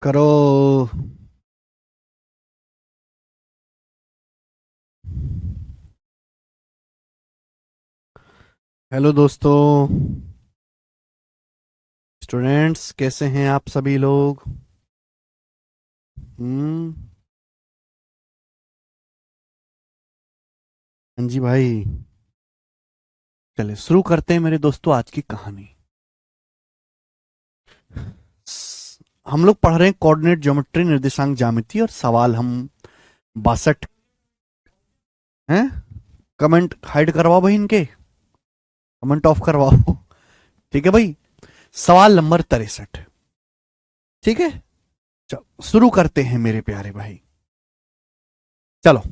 करो। हेलो दोस्तों, स्टूडेंट्स कैसे हैं आप सभी लोग। हम्म। हाँ जी भाई, चलिए शुरू करते हैं मेरे दोस्तों आज की कहानी। हम लोग पढ़ रहे हैं कोऑर्डिनेट ज्योमेट्री, निर्देशांक ज्यामिति, और सवाल हम 62 हैं। कमेंट हाइड करवाओ भाई, इनके कमेंट ऑफ करवाओ। ठीक है भाई। सवाल नंबर 63। ठीक है, चलो शुरू करते हैं मेरे प्यारे भाई। चलो,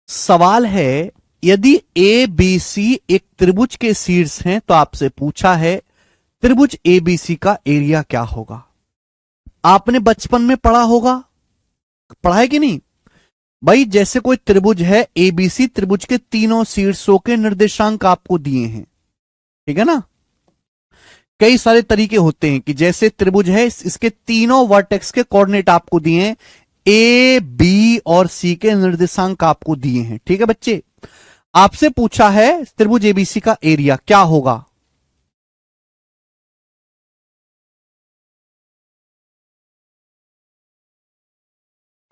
सवाल है, यदि ए बी सी एक त्रिभुज के शीर्ष हैं तो आपसे पूछा है त्रिभुज एबीसी का एरिया क्या होगा। आपने बचपन में पढ़ा होगा, पढ़ा है कि नहीं भाई। जैसे कोई त्रिभुज है एबीसी, त्रिभुज के तीनों शीर्षों के निर्देशांक आपको दिए हैं, ठीक है ना। कई सारे तरीके होते हैं कि जैसे त्रिभुज है, इसके तीनों वर्टेक्स के कोऑर्डिनेट आपको दिए हैं, ए बी और सी के निर्देशांक आपको दिए हैं। ठीक है बच्चे, आपसे पूछा है त्रिभुज एबीसी का एरिया क्या होगा।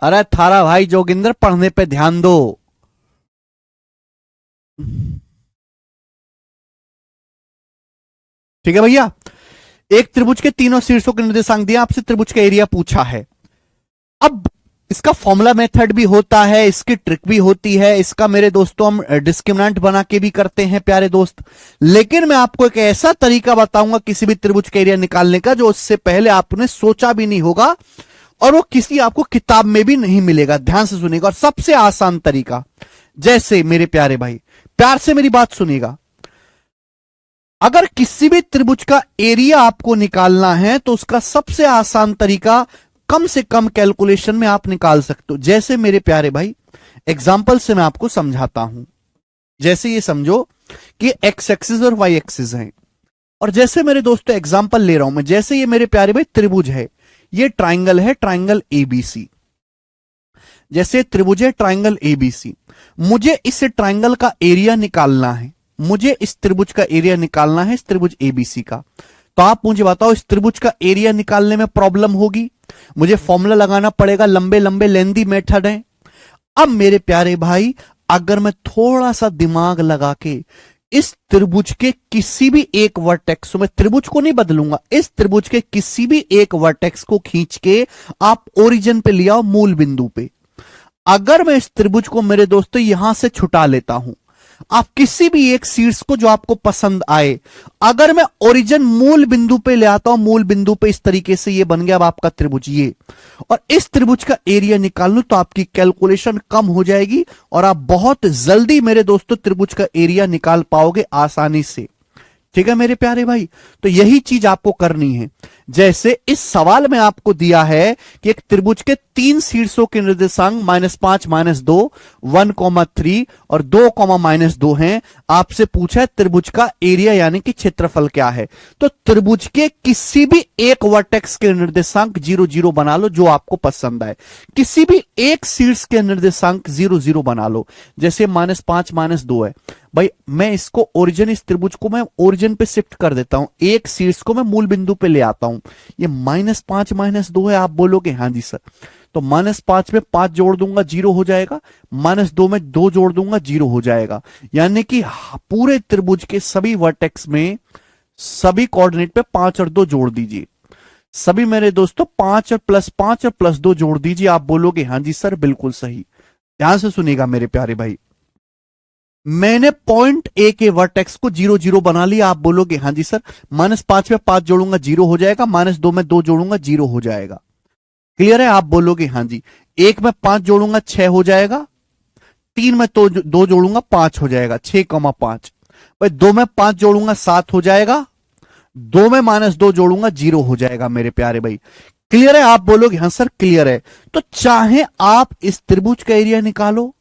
अरे थारा भाई जोगिंदर, पढ़ने पे ध्यान दो। ठीक है भैया, एक त्रिभुज के तीनों शीर्षों के निर्देशांक दिया, आपसे त्रिभुज का एरिया पूछा है। अब इसका फॉर्मूला मेथड भी होता है, इसकी ट्रिक भी होती है, इसका मेरे दोस्तों हम डिस्क्रिमिनेंट बना के भी करते हैं प्यारे दोस्त। लेकिन मैं आपको एक ऐसा तरीका बताऊंगा किसी भी त्रिभुज का एरिया निकालने का जो उससे पहले आपने सोचा भी नहीं होगा, और वो किसी आपको किताब में भी नहीं मिलेगा। ध्यान से सुनिएगा, और सबसे आसान तरीका। जैसे मेरे प्यारे भाई, प्यार से मेरी बात सुनिएगा। अगर किसी भी त्रिभुज का एरिया आपको निकालना है तो उसका सबसे आसान तरीका, कम से कम कैलकुलेशन में आप निकाल सकते हो। जैसे मेरे प्यारे भाई, एग्जाम्पल से मैं आपको समझाता हूं। जैसे ये समझो कि एक्स एक्सिस और वाई एक्सिस है, और जैसे मेरे दोस्तों एग्जाम्पल ले रहा हूं मैं, जैसे ये मेरे प्यारे भाई त्रिभुज है, ये ट्राइंगल है, ट्राइंगल एबीसी। जैसे त्रिभुज है ट्राइंगल एबीसी, मुझे इस ट्राइंगल का एरिया निकालना है, मुझे इस त्रिभुज का एरिया निकालना है, इस त्रिभुज एबीसी का। तो आप मुझे बताओ, इस त्रिभुज का एरिया निकालने में प्रॉब्लम होगी, मुझे फॉर्मूला लगाना पड़ेगा, लंबे लंबे लेंदी मेथड है। अब मेरे प्यारे भाई, अगर मैं थोड़ा सा दिमाग लगा के इस त्रिभुज के किसी भी एक वर्टेक्स, मैं त्रिभुज को नहीं बदलूंगा, इस त्रिभुज के किसी भी एक वर्टेक्स को खींच के आप ओरिजिन पे ले आओ, मूल बिंदु पे। अगर मैं इस त्रिभुज को मेरे दोस्तों यहां से छुटा लेता हूं, आप किसी भी एक शीर्ष को जो आपको पसंद आए, अगर मैं ओरिजिन मूल बिंदु पे ले आता हूं, मूल बिंदु पे इस तरीके से ये बन गया अब आपका त्रिभुज ये, और इस त्रिभुज का एरिया निकाल लूं तो आपकी कैलकुलेशन कम हो जाएगी और आप बहुत जल्दी मेरे दोस्तों त्रिभुज का एरिया निकाल पाओगे आसानी से। ठीक है मेरे प्यारे भाई, तो यही चीज आपको करनी है। जैसे इस सवाल में आपको दिया है कि एक त्रिभुज के तीन शीर्षों के निर्देशांक -5 -2 1,3 और 2, हैं। आपसे पूछा है त्रिभुज का एरिया यानी कि क्षेत्रफल क्या है। तो त्रिभुज के किसी भी एक वर्टेक्स के निर्देशांक 0 0 बना लो जो आपको पसंद आए, किसी भी एक शीर्ष के निर्देशांक 0 0 बना लो। जैसे -5 -2 है भाई, मैं इसको ओरिजिन, इस त्रिभुज को मैं ओरिजिन पे शिफ्ट कर देता हूं, एक शीर्ष को मैं मूल बिंदु पे ले आता हूं। ये -5 -2 है, आप बोलोगे हाँ जी सर, तो -5 में 5 जोड़ दूंगा 0 हो जाएगा, -2 में 2 जोड़ दूंगा 0 हो जाएगा। यानी कि पूरे त्रिभुज के सभी वर्टेक्स में सभी कोऑर्डिनेट पे 5 और 2 जोड़ दीजिए। सभी मेरे दोस्तों 5 और +2 जोड़ दीजिए। आप बोलोगे हाँ जी सर बिल्कुल सही। ध्यान से सुनिएगा मेरे प्यारे भाई, मैंने पॉइंट ए के वर्टेक्स को 0 0 बना लिया। आप बोलोगे हाँ जी सर, -5 में 5 जोड़ूंगा 0 हो जाएगा, -2 में 2 जोड़ूंगा 0 हो जाएगा। क्लियर है? आप बोलोगे हाँ जी। 1 में 5 जोड़ूंगा 6 हो जाएगा, 3 में तो 2 जोड़ूंगा 5 हो जाएगा, 6,5। भाई 2 में 5 जोड़ूंगा 7 हो जाएगा, 2 में -2 जोड़ूंगा 0 हो जाएगा मेरे प्यारे भाई। क्लियर है? आप बोलोगे हाँ सर क्लियर है। तो चाहे आप इस त्रिभुज का एरिया निकालो,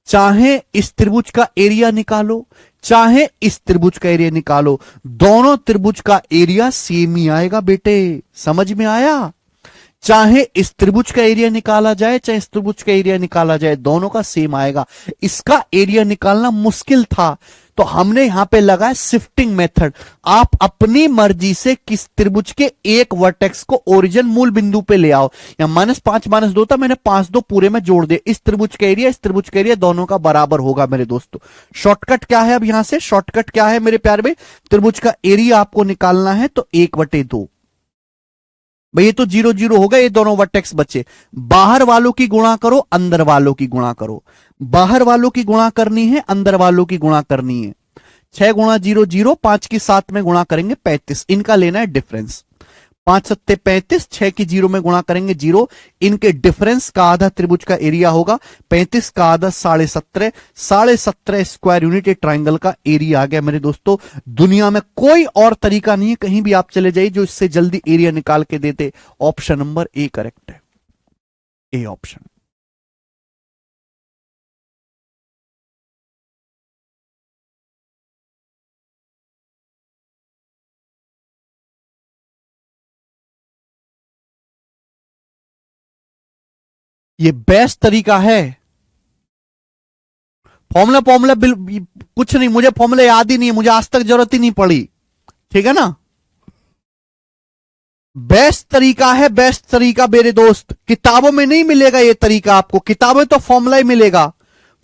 चाहे इस त्रिभुज का एरिया निकालो, चाहे इस त्रिभुज का एरिया निकालो, दोनों त्रिभुज का एरिया सेम ही आएगा बेटे। समझ में आया? चाहे इस त्रिभुज का एरिया निकाला जाए, चाहे इस त्रिभुज का एरिया निकाला जाए, दोनों का सेम आएगा। इसका एरिया निकालना मुश्किल था तो हमने यहां पे लगाया शिफ्टिंग मेथड। आप अपनी मर्जी से किस त्रिभुज के एक वर्टेक्स को ओरिजिन मूल बिंदु पे ले आओ। या -5 -2 था, मैंने 5 2 पूरे में जोड़ दिए। इस त्रिभुज का एरिया, इस त्रिभुज का एरिया दोनों का बराबर होगा मेरे दोस्तों। शॉर्टकट क्या है? अब यहां से शॉर्टकट क्या है मेरे प्यार में? त्रिभुज का एरिया आपको निकालना है तो 1/2 भाई, ये तो 0 0 होगा, ये दोनों वर्टेक्स बचे। बाहर वालों की गुणा करो, अंदर वालों की गुणा करो। बाहर वालों की गुणा करनी है, अंदर वालों की गुणा करनी है। 6 गुणा 0 0, 5 की 7 में गुणा करेंगे 35, इनका लेना है डिफरेंस। 5 7 35, 6 की 0 में गुणा करेंगे 0, इनके डिफरेंस का आधा त्रिभुज का एरिया होगा। 35 का आधा 17.5, 17.5 स्क्वायर यूनिट ट्राइंगल का एरिया आ गया मेरे दोस्तों। दुनिया में कोई और तरीका नहीं है, कहीं भी आप चले जाइए, जो इससे जल्दी एरिया निकाल के देते। ऑप्शन नंबर ए करेक्ट है, ए ऑप्शन। ये बेस्ट तरीका है। फॉर्मूला फॉर्मूला कुछ नहीं, मुझे फॉर्मूला याद ही नहीं है, मुझे आज तक जरूरत ही नहीं पड़ी। ठीक है ना? बेस्ट तरीका है, बेस्ट तरीका मेरे दोस्त। किताबों में नहीं मिलेगा ये तरीका आपको, किताबों में तो फॉर्मूला ही मिलेगा।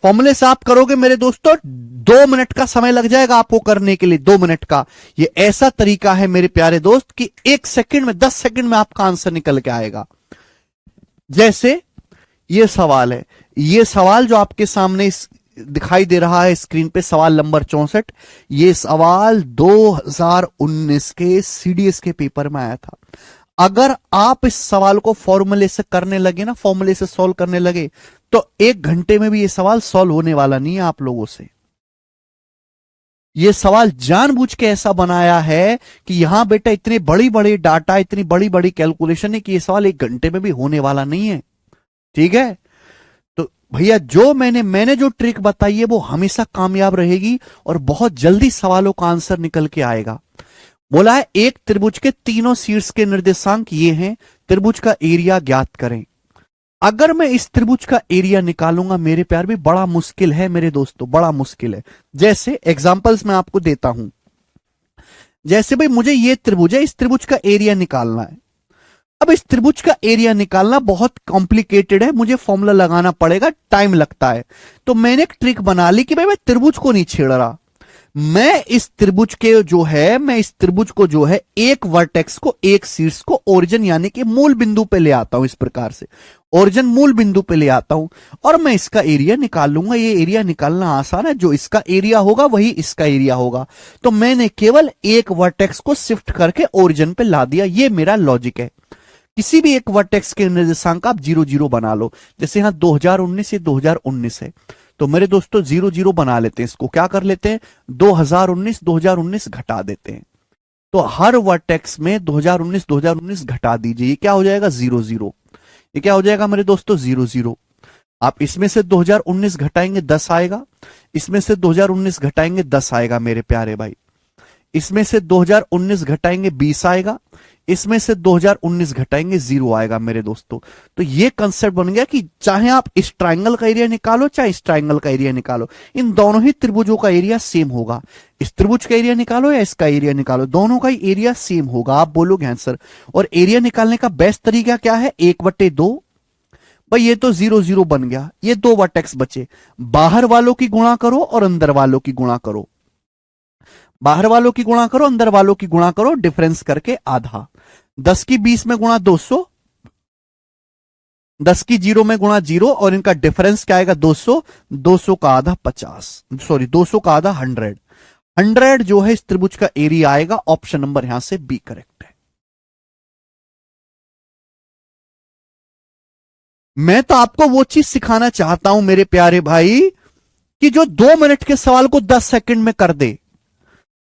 फॉर्मूले से आप करोगे मेरे दोस्तों, 2 मिनट का समय लग जाएगा आपको करने के लिए, 2 मिनट का। ये ऐसा तरीका है मेरे प्यारे दोस्त कि 1 सेकंड में, 10 सेकंड में आपका आंसर निकल के आएगा। जैसे ये सवाल है, ये सवाल जो आपके सामने दिखाई दे रहा है स्क्रीन पे, सवाल नंबर 64। ये सवाल 2019 के सीडीएस के पेपर में आया था। अगर आप इस सवाल को फॉर्मूले से करने लगे ना, फॉर्मूले से सॉल्व करने लगे, तो 1 घंटे में भी ये सवाल सॉल्व होने वाला नहीं है आप लोगों से। ये सवाल जानबूझ के ऐसा बनाया है कि यहां बेटा इतने बड़ी बड़ी डाटा, इतनी बड़ी बड़ी कैलकुलेशन है कि ये सवाल 1 घंटे में भी होने वाला नहीं है। ठीक है? तो भैया जो मैंने जो ट्रिक बताई है वो हमेशा कामयाब रहेगी और बहुत जल्दी सवालों का आंसर निकल के आएगा। बोला है एक त्रिभुज के तीनों शीर्ष के निर्देशांक ये हैं, त्रिभुज का एरिया ज्ञात करें। अगर मैं इस त्रिभुज का एरिया निकालूंगा मेरे प्यार भी, बड़ा मुश्किल है मेरे दोस्तों, बड़ा मुश्किल है। जैसे एग्जांपल्स मैं आपको देता हूं। जैसे भाई मुझे ये त्रिभुज है, इस त्रिभुज का एरिया निकालना है। अब इस त्रिभुज का एरिया निकालना बहुत कॉम्प्लिकेटेड है, मुझे फॉर्मूला लगाना पड़ेगा, टाइम लगता है। तो मैंने एक ट्रिक बना ली कि भाई मैं त्रिभुज को नहीं छेड़ रहा, मैं इस त्रिभुज के जो है, मैं इस त्रिभुज को जो है, एक वर्टेक्स को, एक शीर्ष को ओरिजिन यानी कि मूल बिंदु पे ले आता हूं। इस प्रकार से ओरिजिन मूल बिंदु पे ले आता हूं और मैं इसका एरिया निकाल लूंगा। ये एरिया निकालना आसान है, जो इसका एरिया होगा वही इसका एरिया होगा। तो मैंने केवल एक वर्टेक्स को शिफ्ट करके ओरिजिन पे ला दिया। ये मेरा लॉजिक है। किसी भी एक वर्टेक्स के निर्देशांक आप 0 0 बना लो। जैसे यहां 2019 ये 2019 है, तो मेरे दोस्तों 0 0 बना लेते हैं। इसको क्या कर लेते हैं, 2019 घटा देते हैं। तो हर वर्टेक्स में 2019 घटा दीजिए, ये क्या हो जाएगा 0 0। ये क्या हो जाएगा मेरे दोस्तों 0 0। आप इसमें से 2019 घटाएंगे 10 आएगा, इसमें से 2019 घटाएंगे 10 आएगा मेरे प्यारे भाई। इसमें से 2019 घटाएंगे 20 आएगा, इसमें से 2019 घटाएंगे 0 आएगा मेरे दोस्तों। तो ये कंसेप्ट बन गया कि चाहे आप इस ट्राइंगल का एरिया निकालो, चाहे इस ट्राइंगल का एरिया निकालो, इन दोनों ही त्रिभुजों का एरिया सेम होगा। इस त्रिभुज का एरिया निकालो या इसका एरिया निकालो, दोनों का ही एरिया सेम होगा। आप बोलोगे आंसर। और एरिया निकालने का बेस्ट तरीका क्या है, 1/2। भाई ये तो 0 0 बन गया, ये 2 वर्टेक्स बचे। बाहर वालों की गुणा करो और अंदर वालों की गुणा करो, बाहर वालों की गुणा करो, अंदर वालों की गुणा करो, डिफरेंस करके आधा। 10 की 20 में गुणा 200, 10 की 0 में गुणा 0 और इनका डिफरेंस क्या आएगा 200। 200 का आधा 50, सॉरी 200 का आधा 100। 100 जो है इस त्रिभुज का एरिया आएगा। ऑप्शन नंबर यहां से बी करेक्ट है। मैं तो आपको वो चीज सिखाना चाहता हूं मेरे प्यारे भाई कि जो 2 मिनट के सवाल को 10 सेकंड में कर दे।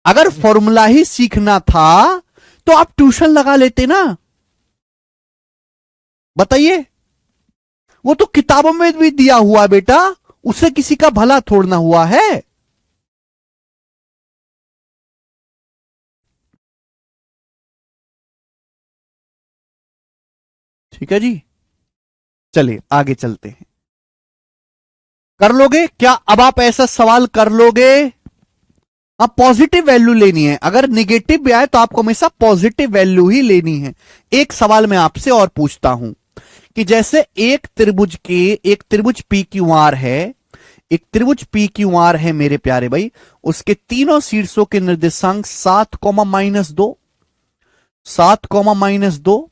अगर फॉर्मूला ही सीखना था तो आप ट्यूशन लगा लेते ना। बताइए, वो तो किताबों में भी दिया हुआ बेटा, उसे किसी का भला थोड़ना हुआ है। ठीक है जी, चलिए आगे चलते हैं। कर लोगे क्या? अब आप ऐसा सवाल कर लोगे? आप पॉजिटिव वैल्यू लेनी है, अगर निगेटिव भी आए तो आपको हमेशा पॉजिटिव वैल्यू ही लेनी है। एक सवाल मैं आपसे और पूछता हूं कि जैसे एक त्रिभुज पी क्यू आर है, एक त्रिभुज पी क्यू आर है मेरे प्यारे भाई, उसके तीनों शीर्षों के निर्देशांक 7, -2, 7,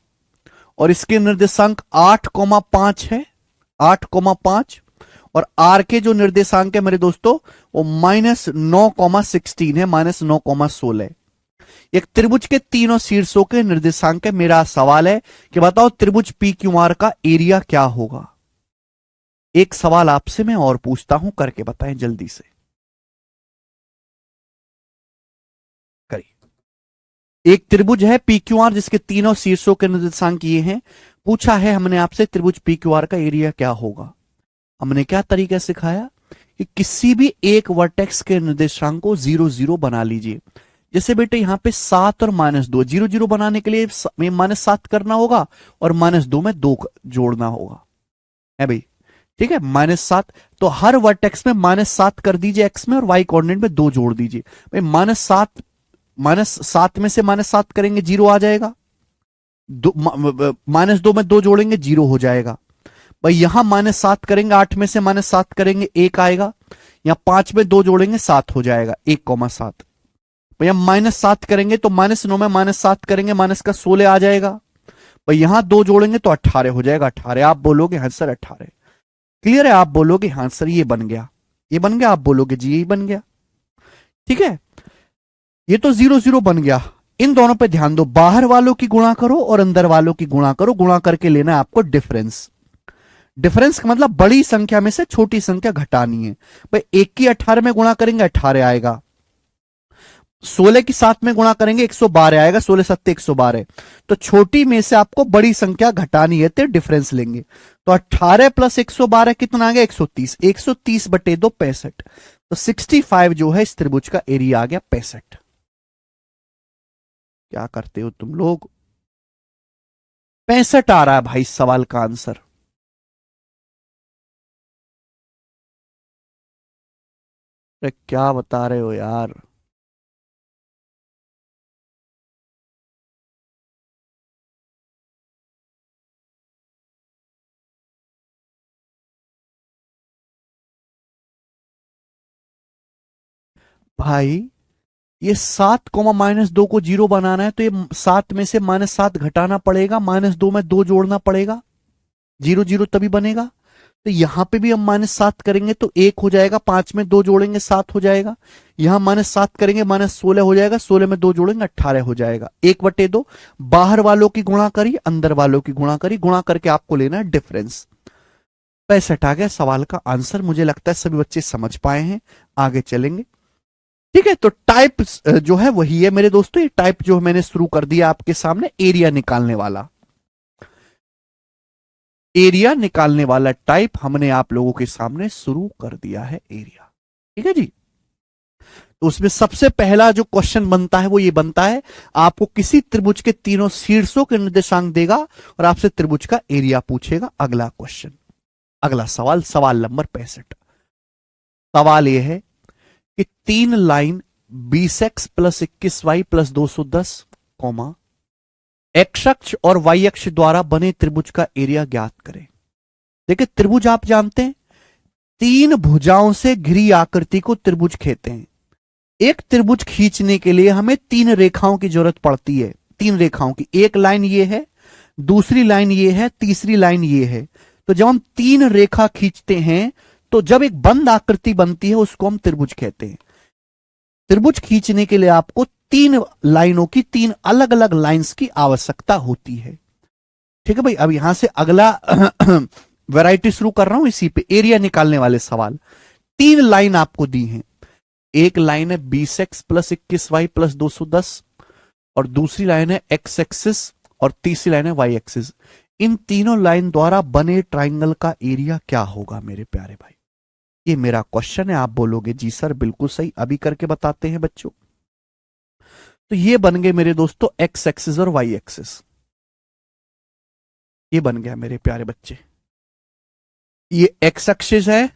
और इसके निर्देशांक 8, 5 है, 8, 5। और आर के जो निर्देशांक है मेरे दोस्तों वो -9, 16 है, -9, 16। एक त्रिभुज के तीनों शीर्षों के निर्देशांक है। मेरा सवाल है कि बताओ त्रिभुज पी क्यू आर का एरिया क्या होगा। एक सवाल आपसे मैं और पूछता हूं, करके बताएं जल्दी से, करिए। एक त्रिभुज है पी क्यू आर जिसके तीनों शीर्षों के निर्देशांक ये हैं। पूछा है हमने आपसे त्रिभुज पी क्यू आर का एरिया क्या होगा। हमने क्या तरीका सिखाया कि किसी भी एक वर्टेक्स के निर्देशांक को 0, 0 बना लीजिए। जैसे बेटे यहां पे 7 और -2, 0, 0 बनाने के लिए -7 करना होगा और -2 में 2 जोड़ना होगा, है भाई। ठीक है, -7। तो हर वर्टेक्स में -7 कर दीजिए एक्स में, और वाई कोऑर्डिनेट में 2 जोड़ दीजिए। भाई -7 में से -7 करेंगे 0 आ जाएगा, -2 में 2 जोड़ेंगे 0 हो जाएगा। भाई यहां -7 करेंगे, 8 में से -7 करेंगे 1 आएगा। यहां 5 में 2 जोड़ेंगे 7 हो जाएगा, 1, 7। भैया -7 करेंगे तो -9 में -7 करेंगे, माइनस का 16 आ जाएगा। भाई यहां 2 जोड़ेंगे तो 18 हो जाएगा, 18। आप बोलोगे हाँ सर 18 क्लियर है, आप बोलोगे हाँ सर ये बन गया, ये बन गया, आप बोलोगे जी यही बन गया। ठीक है, ये तो 0, 0 बन गया। इन दोनों पे ध्यान दो, बाहर वालों की गुणा करो और अंदर वालों की गुणा करो, गुणा करके लेना है आपको डिफरेंस। डिफरेंस का मतलब बड़ी संख्या में से छोटी संख्या घटानी है। भाई 1 की 18 में गुणा करेंगे 18 आएगा, 16 की 7 में गुणा करेंगे 112 आएगा, 16 7 112। तो छोटी में से आपको बड़ी संख्या घटानी है तो डिफरेंस लेंगे। तो 18 + 112 कितना आ गया 130, 130/2 65। तो 65 जो है इस त्रिभुज का एरिया आ गया 65। क्या करते हो तुम लोग, 65 आ रहा है भाई सवाल का आंसर। अरे क्या बता रहे हो यार। भाई ये 7, -2 को 0 बनाना है तो ये 7 में से -7 घटाना पड़ेगा, -2 में 2 जोड़ना पड़ेगा, 0, 0 तभी बनेगा। तो यहां पे भी हम -7 करेंगे तो 1 हो जाएगा, 5 में 2 जोड़ेंगे 7 हो जाएगा। यहां -7 करेंगे -16 हो जाएगा, 16 में 2 जोड़ेंगे 18 हो जाएगा, 1/2। बाहर वालों की गुणा करी, अंदर वालों की गुणा करी, गुणा करके आपको लेना है डिफरेंस। 65 आ गया सवाल का आंसर। मुझे लगता है सभी बच्चे समझ पाए हैं, आगे चलेंगे। ठीक है, तो टाइप जो है वही है मेरे दोस्तों। ये टाइप जो मैंने शुरू कर दिया आपके सामने, एरिया निकालने वाला, एरिया निकालने वाला टाइप हमने आप लोगों के सामने शुरू कर दिया है, एरिया। ठीक है जी, तो उसमें सबसे पहला जो क्वेश्चन बनता है वो ये बनता है, आपको किसी त्रिभुज के तीनों शीर्षों के निर्देशांक देगा और आपसे त्रिभुज का एरिया पूछेगा। अगला क्वेश्चन, अगला सवाल, सवाल नंबर 65। सवाल यह है कि 3 लाइन 20x + 21y + 210, एक्स अक्ष और वाई अक्ष द्वारा बने त्रिभुज का एरिया ज्ञात करें। देखिए त्रिभुज आप जानते हैं, 3 भुजाओं से घिरी आकृति को त्रिभुज कहते हैं। एक त्रिभुज खींचने के लिए हमें 3 रेखाओं की जरूरत पड़ती है, 3 रेखाओं की। एक लाइन ये है, दूसरी लाइन ये है, तीसरी लाइन ये है। तो जब हम 3 रेखा खींचते हैं तो जब एक बंद आकृति बनती है उसको हम त्रिभुज कहते हैं। त्रिभुज खींचने के लिए आपको 3 लाइनों की, 3 अलग अलग लाइंस की आवश्यकता होती है। ठीक है भाई, अब यहां से अगला वैरायटी शुरू कर रहा हूं इसी पे, एरिया निकालने वाले सवाल। 3 लाइन आपको दी हैं, एक लाइन है 20x + 21y + 210, और दूसरी लाइन है x एक्सिस, और तीसरी लाइन है y एक्सिस। इन तीनों लाइन द्वारा बने ट्राइंगल का एरिया क्या होगा मेरे प्यारे भाई। ये मेरा क्वेश्चन है। आप बोलोगे जी सर बिल्कुल सही, अभी करके बताते हैं बच्चों। तो ये बन गए मेरे दोस्तों एक्स एक्सिस और वाई एक्सिस, ये बन गया मेरे प्यारे बच्चे। ये एक्स एक्सिस है,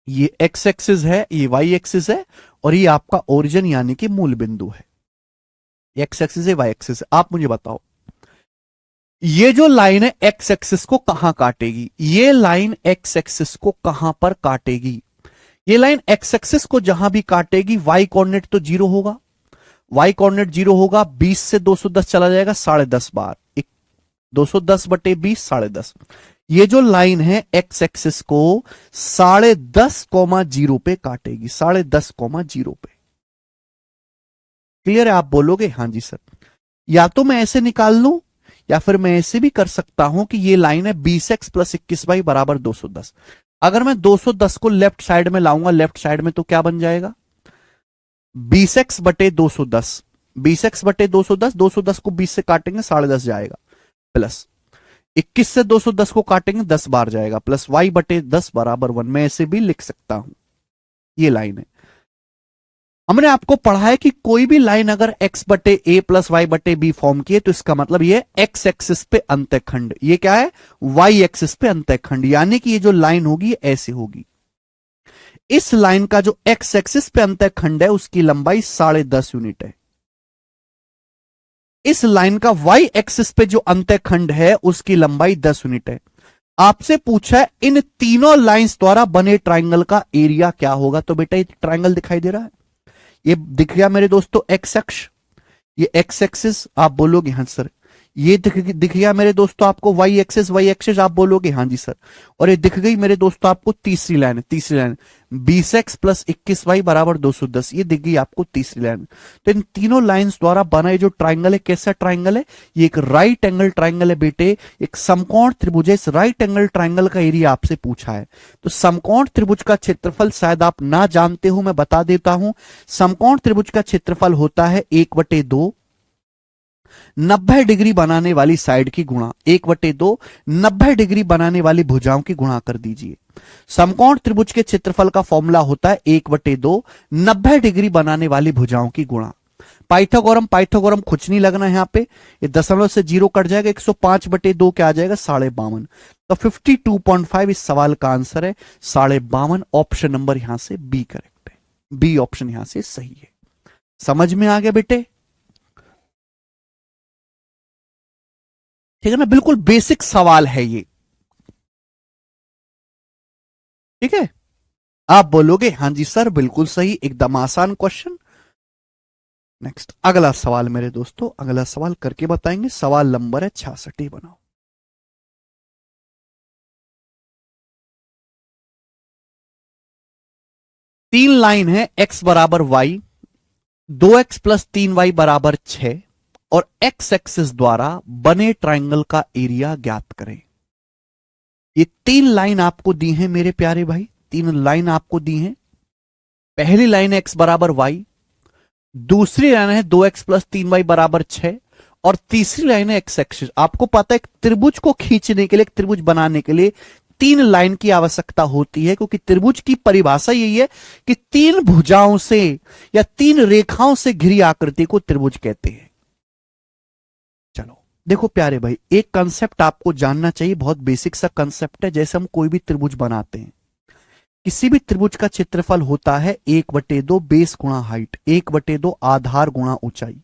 ये एक्स एक्सिस है, ये वाई एक्सिस है, और ये आपका ओरिजिन यानी कि मूल बिंदु है। एक्स एक्सिस है, वाई एक्सिस है। आप मुझे बताओ ये जो लाइन है एक्स एक्सिस को कहां काटेगी, ये लाइन एक्स एक्सिस को कहां पर काटेगी? ये लाइन एक्स एक्सिस को जहां भी काटेगी वाई कोऑर्डिनेट तो जीरो होगा, वाई कोऑर्डिनेट जीरो होगा, 20 से 210 चला जाएगा 10.5 बार, 210 बटे 20 10.5। ये जो लाइन है एक्स एक्सिस को 10.5, 0 पे काटेगी, 10.5, 0 पे। क्लियर है? आप बोलोगे हाँ जी सर। या तो मैं ऐसे निकाल लूं, या फिर मैं ऐसे भी कर सकता हूं कि ये लाइन है 20x प्लस 21y बराबर 210। अगर मैं 210 को लेफ्ट साइड में लाऊंगा, लेफ्ट साइड में, तो क्या बन जाएगा? 20x बटे 210, 20x बटे 210, 210 को 20 से काटेंगे 10.5 जाएगा, प्लस 21 से 210 को काटेंगे 10 बार जाएगा, प्लस y बटे 10 बराबर 1। मैं ऐसे भी लिख सकता हूं, ये लाइन है। हमने आपको पढ़ा है कि कोई भी लाइन अगर x बटे ए प्लस वाई बटे बी फॉर्म की है तो इसका मतलब ये x एक्सिस पे अंतःखंड, ये क्या है? y एक्सिस पे अंतःखंड, यानी कि ये जो लाइन होगी ऐसे होगी। इस लाइन का जो x एक्सिस पे अंतःखंड है उसकी लंबाई 10.5 यूनिट है। इस लाइन का y एक्सिस पे जो अंतःखंड है उसकी लंबाई 10 यूनिट है। आपसे पूछा है इन तीनों लाइंस द्वारा बने ट्राइंगल का एरिया क्या होगा। तो बेटा ये ट्राइंगल दिखाई दे रहा है, ये दिख गया मेरे दोस्तों एक्स अक्ष, ये एक्स एक्सिस। आप बोलोगे हाँ सर। ये दिख गया मेरे दोस्तों आपको वाई एक्सिस, आप बोलोगे हाँ जी सर। और ये दिख गई मेरे दोस्तों आपको तीसरी लाइन, तीसरी लाइन 20x प्लस 21y बराबर 210, ये दिख गई आपको तीसरी लाइन। तो इन तीनों लाइंस द्वारा बना ये जो ट्राइंगल है, कैसा ट्राइंगल है? ये एक राइट एंगल ट्राइंगल है बेटे, एक समकोण त्रिभुज है। इस राइट एंगल ट्राइंगल का एरिया आपसे पूछा है। तो समकोण त्रिभुज का क्षेत्रफल शायद आप ना जानते हो, मैं बता देता हूं। समकोण त्रिभुज का क्षेत्रफल होता है 1/2 90 डिग्री बनाने वाली साइड की गुणा, 1/2 90 डिग्री बनाने वाली भुजाओं की गुणा कर दीजिए। समकोण त्रिभुज के क्षेत्रफल का फॉर्मूला होता है 1/2 90 डिग्री बनाने वाली भुजाओं की गुणा। पाइथागोरम कुछ नहीं लगना है यहां पे, ये दशमलव से 0 कट जाएगा, 105/2 क्या आ जाएगा? 52। तो 52.5 इस सवाल का आंसर है, 52। ऑप्शन नंबर यहां से बी करेक्ट है, बी ऑप्शन यहां से सही है। समझ में आ गया बेटे? ठीक है ना, बिल्कुल बेसिक सवाल है ये। ठीक है, आप बोलोगे हाँ जी सर बिल्कुल सही, एकदम आसान क्वेश्चन। नेक्स्ट अगला सवाल मेरे दोस्तों, अगला सवाल करके बताएंगे। सवाल नंबर है 66, बनाओ। तीन लाइन है x बराबर y, 2x प्लस 3y बराबर 6 और x एक्सिस द्वारा बने ट्राइंगल का एरिया ज्ञात करें। ये तीन लाइन आपको दी हैं मेरे प्यारे भाई, तीन लाइन आपको दी हैं। पहली लाइन है x बराबर y, दूसरी लाइन है 2x प्लस 3y बराबर 6 और तीसरी लाइन है x एक्सिस। आपको पता है एक त्रिभुज को खींचने के लिए, एक त्रिभुज बनाने के लिए तीन लाइन की आवश्यकता होती है, क्योंकि त्रिभुज की परिभाषा यही है कि तीन भुजाओं से या तीन रेखाओं से घिरी आकृति को त्रिभुज कहते हैं। चलो देखो प्यारे भाई, एक कंसेप्ट आपको जानना चाहिए, बहुत बेसिक सा कंसेप्ट है। जैसे हम कोई भी त्रिभुज बनाते हैं, किसी भी त्रिभुज का क्षेत्रफल होता है 1/2 बेस गुणा हाइट, 1/2 आधार गुणा ऊंचाई।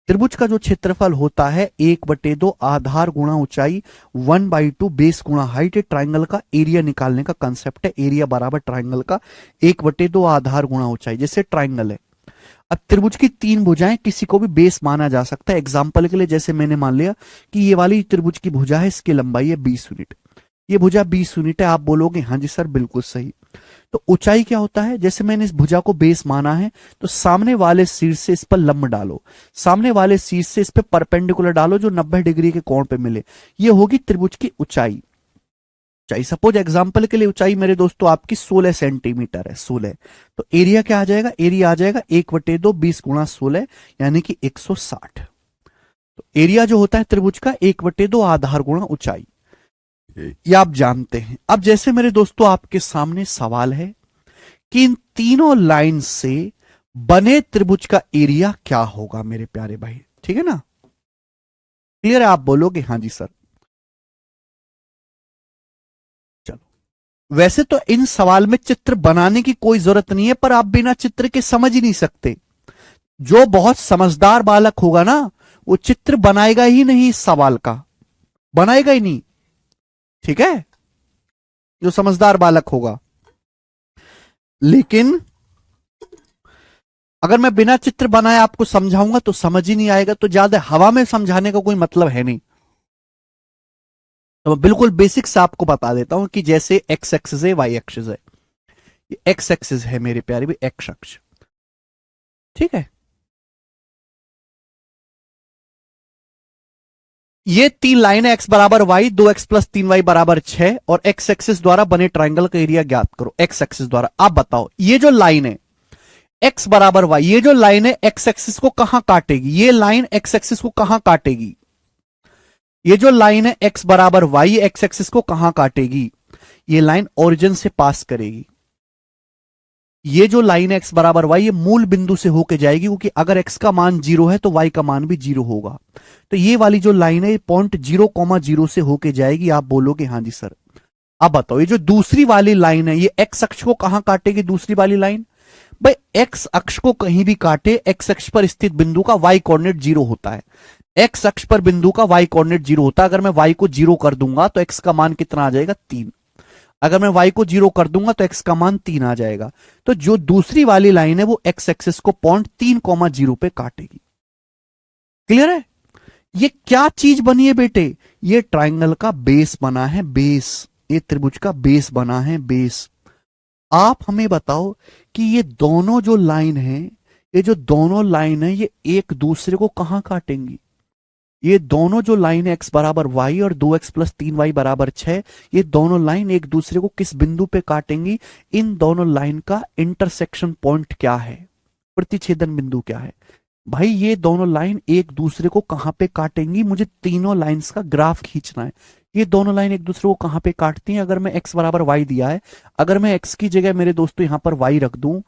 त्रिभुज का जो क्षेत्रफल होता है 1/2 आधार गुणा ऊंचाई, 1/2 बेस गुणा हाइट। ट्राइंगल का एरिया निकालने का कंसेप्ट है, एरिया बराबर ट्राइंगल का 1/2 आधार गुणा ऊंचाई। जैसे ट्राइंगल है, अब त्रिभुज की तीन भुजाएं, किसी को भी बेस माना जा सकता है। एग्जांपल के लिए जैसे मैंने मान लिया कि ये वाली त्रिभुज की भुजा है, इसकी लंबाई है 20 यूनिट, ये भुजा 20 यूनिट है। आप बोलोगे हाँ जी सर बिल्कुल सही। तो ऊंचाई क्या होता है? जैसे मैंने इस भुजा को बेस माना है, तो सामने वाले शीर्ष से इस पर लंब डालो, सामने वाले शीर्ष से इस पर परपेंडिकुलर डालो जो 90 डिग्री के कोण पे मिले, ये होगी त्रिभुज की ऊंचाई। ऊंचाई सपोज एग्जांपल के लिए ऊंचाई मेरे दोस्तों आपकी 16 सेंटीमीटर है, 16। तो एरिया क्या आ जाएगा? एरिया आ जाएगा 1/2 20 गुणा 16 यानी कि 160। तो एरिया जो होता है त्रिभुज का 1/2 आधार गुणा ऊंचाई। ये आप जानते हैं। अब जैसे मेरे दोस्तों आपके सामने सवाल है कि इन तीनों लाइन से बने त्रिभुज का एरिया क्या होगा मेरे प्यारे भाई, ठीक है ना? क्लियर है? आप बोलोगे हाँ जी सर। चलो, वैसे तो इन सवाल में चित्र बनाने की कोई जरूरत नहीं है, पर आप बिना चित्र के समझ ही नहीं सकते। जो बहुत समझदार बालक होगा ना, वो चित्र बनाएगा ही नहीं, इस सवाल का बनाएगा ही नहीं, ठीक है? जो समझदार बालक होगा। लेकिन अगर मैं बिना चित्र बनाए आपको समझाऊंगा तो समझ ही नहीं आएगा, तो ज्यादा हवा में समझाने का कोई मतलब है नहीं। तो मैं बिल्कुल बेसिक से आपको बता देता हूं कि जैसे एक्स एक्सिस है, वाई एक्सिस है। ये एक्स एक्सिस है मेरे प्यारे भी, एक्स अक्ष, ठीक है? ये तीन लाइन है, एक्स बराबर वाई, 2x प्लस 3y बराबर 6, और एक्स एक्सिस द्वारा बने ट्राइंगल का एरिया ज्ञात करो। एक्स एक्सिस द्वारा आप बताओ, ये जो लाइन है एक्स बराबर वाई, ये जो लाइन है एक्स एक्सिस को कहां काटेगी? ये लाइन एक्स एक्सिस को कहां काटेगी? ये जो लाइन है एक्स बराबर वाई, एक्स एक्सिस को कहां काटेगी? ये लाइन ओरिजिन से पास करेगी। ये जो लाइन है एक्स बराबर वाई, ये मूल बिंदु से होके जाएगी, क्योंकि अगर एक्स का मान 0 है तो वाई का मान भी 0 होगा। तो ये वाली जो लाइन है ये पॉइंट 0,0 से होके जाएगी। आप बोलोगे हाँ जी सर। अब बताओ, ये जो दूसरी वाली लाइन है ये एक्स अक्ष को कहां काटेगी? दूसरी वाली लाइन भाई एक्स अक्ष को कहीं भी काटे, एक्स अक्ष पर स्थित बिंदु का वाई कोऑर्डिनेट 0 होता है। एक्स अक्ष पर बिंदु का वाई कोऑर्डिनेट 0 होता है। अगर मैं वाई को 0 कर दूंगा तो एक्स का मान कितना आ जाएगा? 3। अगर मैं y को 0 कर दूंगा तो x का मान 3 आ जाएगा। तो जो दूसरी वाली लाइन है वो x एक्सिस को पॉइंट 3,0 पे काटेगी। क्लियर है? ये क्या चीज बनी है बेटे? ये ट्राइंगल का बेस बना है, बेस। ये त्रिभुज का बेस बना है, बेस। आप हमें बताओ कि ये दोनों जो लाइन है, ये जो दोनों लाइन है, ये एक दूसरे को कहां काटेंगी? ये दोनों जो लाइन है एक्स बराबर वाई और 2x प्लस 3y बराबर 6, ये दोनों लाइन एक दूसरे को किस बिंदु पे काटेंगी? इन दोनों लाइन का इंटरसेक्शन पॉइंट क्या है? प्रतिच्छेदन बिंदु क्या है? भाई ये दोनों लाइन एक दूसरे को कहां पे काटेंगी? मुझे तीनों लाइंस का ग्राफ खींचना है। ये दोनों लाइन एक दूसरे को कहां पे काटती हैं? अगर मैं x बराबर वाई दिया है, अगर मैं x की जगह मेरे दोस्तों यहां पर y रख दूं,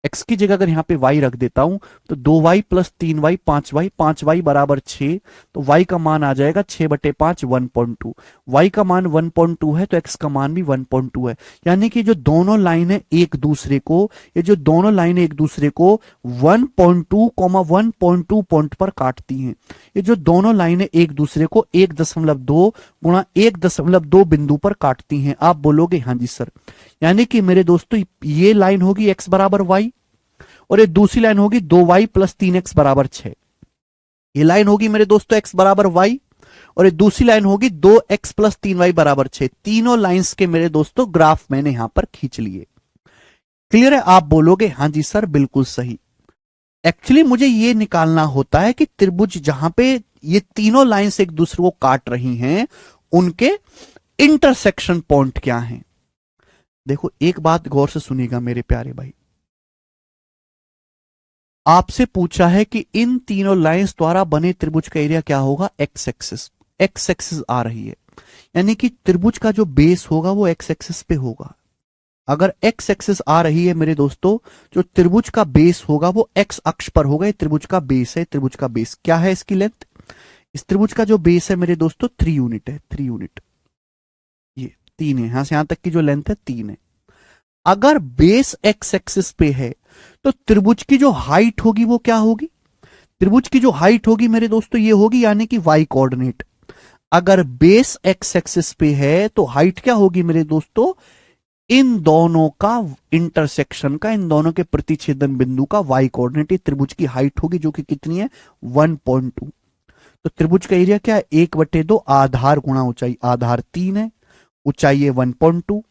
x की जगह अगर यहां पे y रख देता हूं, तो 2y plus 3y 5y, 5y बराबर 6, तो y का मान आ जाएगा 6/5 1.2। y का मान 1.2 है तो x का मान भी 1.2 है। यानी कि जो दोनों लाइन है एक दूसरे को, ये जो दोनों लाइन एक दूसरे को 1.2, 1.2 पॉइंट पर काटती हैं। ये जो दोनों लाइनें एक दूसरे को 1.2 गुणा 1.2 बिंदु पर काटती हैं। आप बोलोगे हाँ जी सर। यानी कि मेरे दोस्तों ये लाइन होगी x बराबर वाई, और ये दूसरी लाइन होगी 2y प्लस 3x बराबर 6। ये लाइन होगी मेरे दोस्तों x बराबर वाई, और ये दूसरी लाइन होगी 2x प्लस 3y बराबर 6। तीनों लाइंस के मेरे दोस्तों ग्राफ मैंने यहां पर खींच लिए। क्लियर है? आप बोलोगे हाँ जी सर, बिल्कुल सही। एक्चुअली मुझे ये निकालना होता है कि त्रिभुज जहां पे ये तीनों लाइंस एक दूसरे को काट रही हैं, उनके इंटरसेक्शन पॉइंट क्या हैं। देखो एक बात गौर से सुनिएगा मेरे प्यारे भाई, आपसे पूछा है कि इन तीनों लाइंस द्वारा बने त्रिभुज का एरिया क्या होगा? X axis. एक्स एक्सिस आ रही है, यानी कि त्रिभुज का जो बेस होगा वो एक्स एक्सिस पे होगा। अगर एक्स एक्सिस आ रही है मेरे दोस्तों, जो त्रिभुज का बेस होगा वो एक्स अक्ष पर होगा। ये त्रिभुज का बेस है। त्रिभुज का बेस क्या है? इसकी लेंथ। इस त्रिभुज का जो बेस है मेरे दोस्तों 3 यूनिट है। 3 यूनिट, ये 3 है। यहां से यहां तक की जो लेंथ है 3 है। अगर बेस एक्स एक्सिस पे है तो त्रिभुज की जो हाइट होगी वो क्या होगी? त्रिभुज की जो हाइट होगी मेरे दोस्तों ये होगी, यानी कि वाई कोऑर्डिनेट। अगर बेस एक्स एक्सिस पे है तो हाइट क्या होगी मेरे दोस्तों? इन दोनों का इंटरसेक्शन का, इन दोनों के प्रतिच्छेदन बिंदु का वाई कोऑर्डिनेट त्रिभुज की हाइट होगी, जो कि कितनी है? 1.2। तो त्रिभुज का एरिया क्या है? 1/2 आधार गुणा ऊंचाई। आधार 3 है, ऊंचाई है 1.2।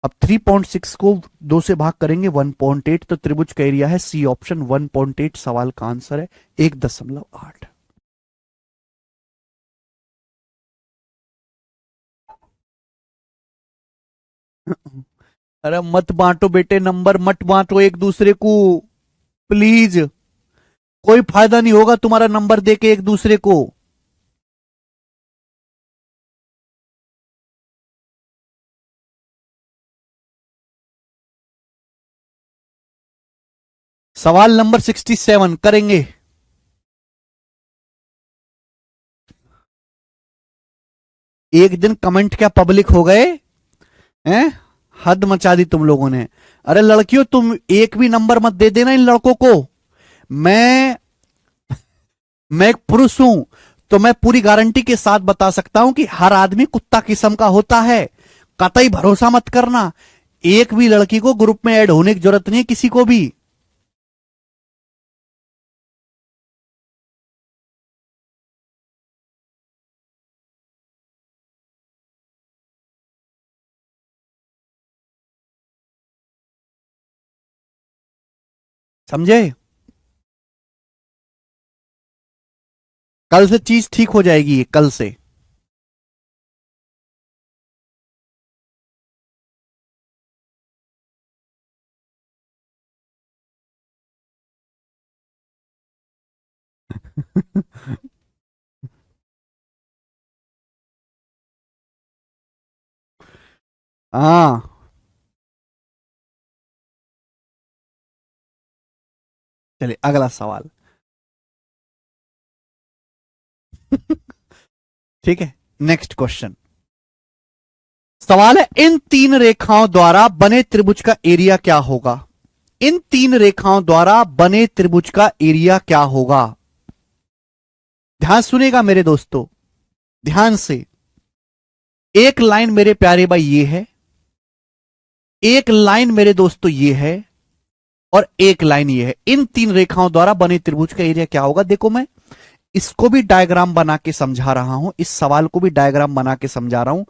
अब 3.6 को 2 से भाग करेंगे 1.8, तो त्रिभुज का एरिया है सी ऑप्शन 1.8। सवाल का आंसर है 1.8। अरे मत बांटो बेटे, नंबर मत बांटो एक दूसरे को, प्लीज। कोई फायदा नहीं होगा तुम्हारा नंबर देके एक दूसरे को। सवाल नंबर 67 करेंगे। एक दिन कमेंट क्या पब्लिक हो गए हैं, हद मचा दी तुम लोगों ने। अरे लड़कियों, तुम एक भी नंबर मत दे देना इन लड़कों को। मैं मैं एक पुरुष हूं, तो मैं पूरी गारंटी के साथ बता सकता हूं कि हर आदमी कुत्ता किस्म का होता है। कतई भरोसा मत करना। एक भी लड़की को ग्रुप में ऐड होने की जरूरत नहीं है, किसी को भी। समझे? कल से चीज ठीक हो जाएगी, कल से। हाँ, चलिए अगला सवाल। ठीक है, नेक्स्ट क्वेश्चन। सवाल है, इन तीन रेखाओं द्वारा बने त्रिभुज का एरिया क्या होगा? इन तीन रेखाओं द्वारा बने त्रिभुज का एरिया क्या होगा? ध्यान सुनेगा मेरे दोस्तों, ध्यान से। एक लाइन मेरे प्यारे भाई ये है, एक लाइन मेरे दोस्तों ये है, और एक लाइन ये है। इन तीन रेखाओं द्वारा बने त्रिभुज का एरिया क्या होगा? देखो, मैं इसको भी डायग्राम बना के समझा रहा हूं, इस सवाल को भी डायग्राम बना के समझा रहा हूं।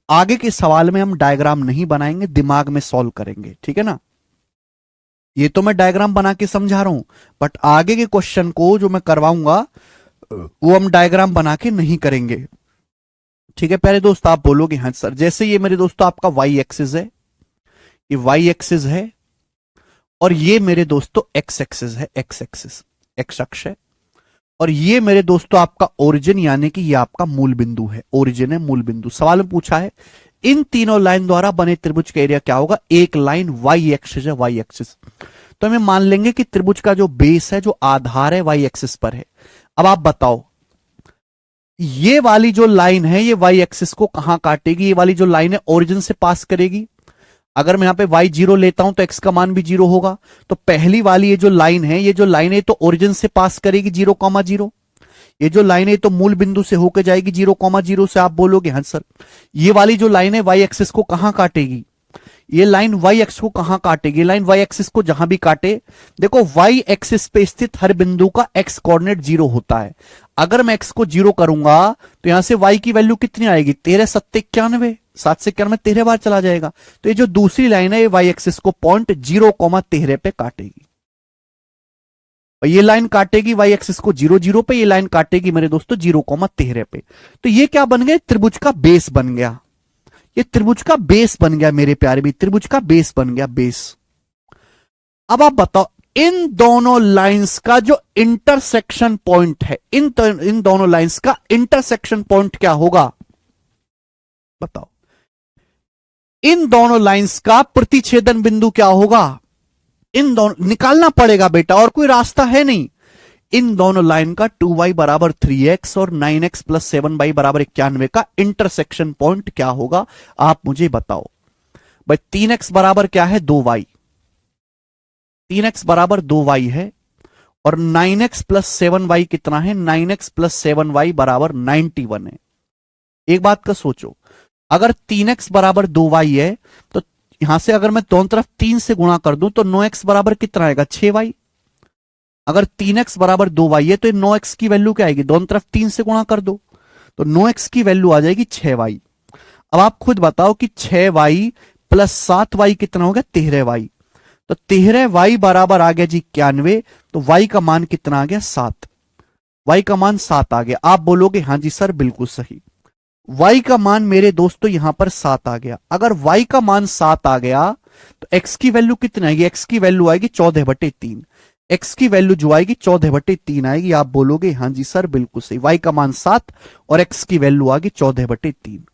आगे के सवाल में हम डायग्राम नहीं बनाएंगे, दिमाग में सॉल्व करेंगे, ठीक है ना? ये तो मैं डायग्राम बना के समझा रहा हूं, बट आगे के क्वेश्चन को जो मैं करवाऊंगा वो हम डायग्राम बना के नहीं करेंगे। ठीक है प्यारे दोस्त, आप बोलोगे हाँ सर। जैसे ये मेरे दोस्तों आपका वाई एक्सिस है, ये वाई एक्सिस है, और ये मेरे दोस्तों एक्स एक्सिस है, एक्स एक्सिस, एक्स अक्ष है। और ये मेरे दोस्तों आपका ओरिजिन, यानी कि ये आपका मूल बिंदु है, ओरिजिन है, मूल बिंदु। सवाल में पूछा है, इन तीनों लाइन द्वारा बने त्रिभुज का एरिया क्या होगा? एक लाइन वाई एक्सिस है, वाई एक्सिस। तो हमें मान लेंगे कि त्रिभुज का जो बेस है, जो आधार है, वाई एक्सिस पर है। अब आप बताओ, ये वाली जो लाइन है, ये वाई एक्सिस को कहां काटेगी? ये वाली जो लाइन है ओरिजिन से पास करेगी। अगर मैं यहां पे y जीरो लेता हूं तो x का मान भी जीरो होगा। तो पहली वाली ये जो लाइन है, ये जो लाइन है तो ओरिजिन से पास करेगी 0,0। ये जो लाइन है तो मूल बिंदु से होकर जाएगी 0,0 से। आप बोलोगे हाँ सर, ये वाली जो लाइन है y एक्सिस को कहां काटेगी? ये लाइन y एक्सिस को कहां काटेगी? लाइन y एक्सिस को जहां भी काटे, देखो y एक्सिस पे स्थित हर बिंदु का x कोऑर्डिनेट 0 होता है। अगर मैं x को 0 करूंगा तो यहां से y की वैल्यू कितनी आएगी? 13 सत्ते 91, 7 से 91 13 बार चला जाएगा। तो ये जो दूसरी लाइन है, ये y एक्सिस को पॉइंट 0,13 पे काटेगी। और ये लाइन काटेगी y एक्सिस को 0,0 पे, ये लाइन काटेगी मेरे दोस्तों 0,13 पे। तो ये क्या बन गया? त्रिभुज का बेस बन गया। ये त्रिभुज का बेस बन गया मेरे प्यारे भी, त्रिभुज का बेस बन गया, बेस। अब आप बताओ, इन दोनों लाइंस का जो इंटरसेक्शन पॉइंट है, इन दोनों लाइंस का इंटरसेक्शन पॉइंट क्या होगा? बताओ, इन दोनों लाइंस का प्रतिच्छेदन बिंदु क्या होगा? इन दोनों निकालना पड़ेगा बेटा, और कोई रास्ता है नहीं। इन दोनों लाइन का 2y बराबर 3x और 9x प्लस 7y बराबर 91 का इंटरसेक्शन पॉइंट क्या होगा? आप मुझे बताओ भाई। 3x बराबर क्या है? 2y। 3x बराबर 2y है, और 9x प्लस 7y कितना है? 9x प्लस 7y बराबर 91 है। एक बात का सोचो, अगर 3x बराबर 2y है तो यहां से अगर मैं दोनों तरफ 3 से गुणा कर दूं तो 9x बराबर कितना आएगा? 6y। अगर 3x बराबर 2y है तो 9x की वैल्यू क्या आएगी? दोनों तरफ 3 से गुणा कर दो तो 9x की वैल्यू आ जाएगी 6y। अब आप खुद बताओ कि 6y प्लस 7y कितना हो गया? 13y। तो 13y बराबर आ गया जी 91। तो y का मान कितना आ गया? 7। y का मान 7 आ गया। आप बोलोगे हाँ जी सर बिल्कुल सही। y का मान मेरे दोस्तों यहां पर 7 आ गया। अगर y का मान 7 आ गया तो x की वैल्यू कितनी आएगी? x की वैल्यू आएगी 14/3। x की वैल्यू जो आएगी 14/3 आएगी। आप बोलोगे हाँ जी सर बिल्कुल सही। y का मान 7 और x की वैल्यू आ गई 14/3।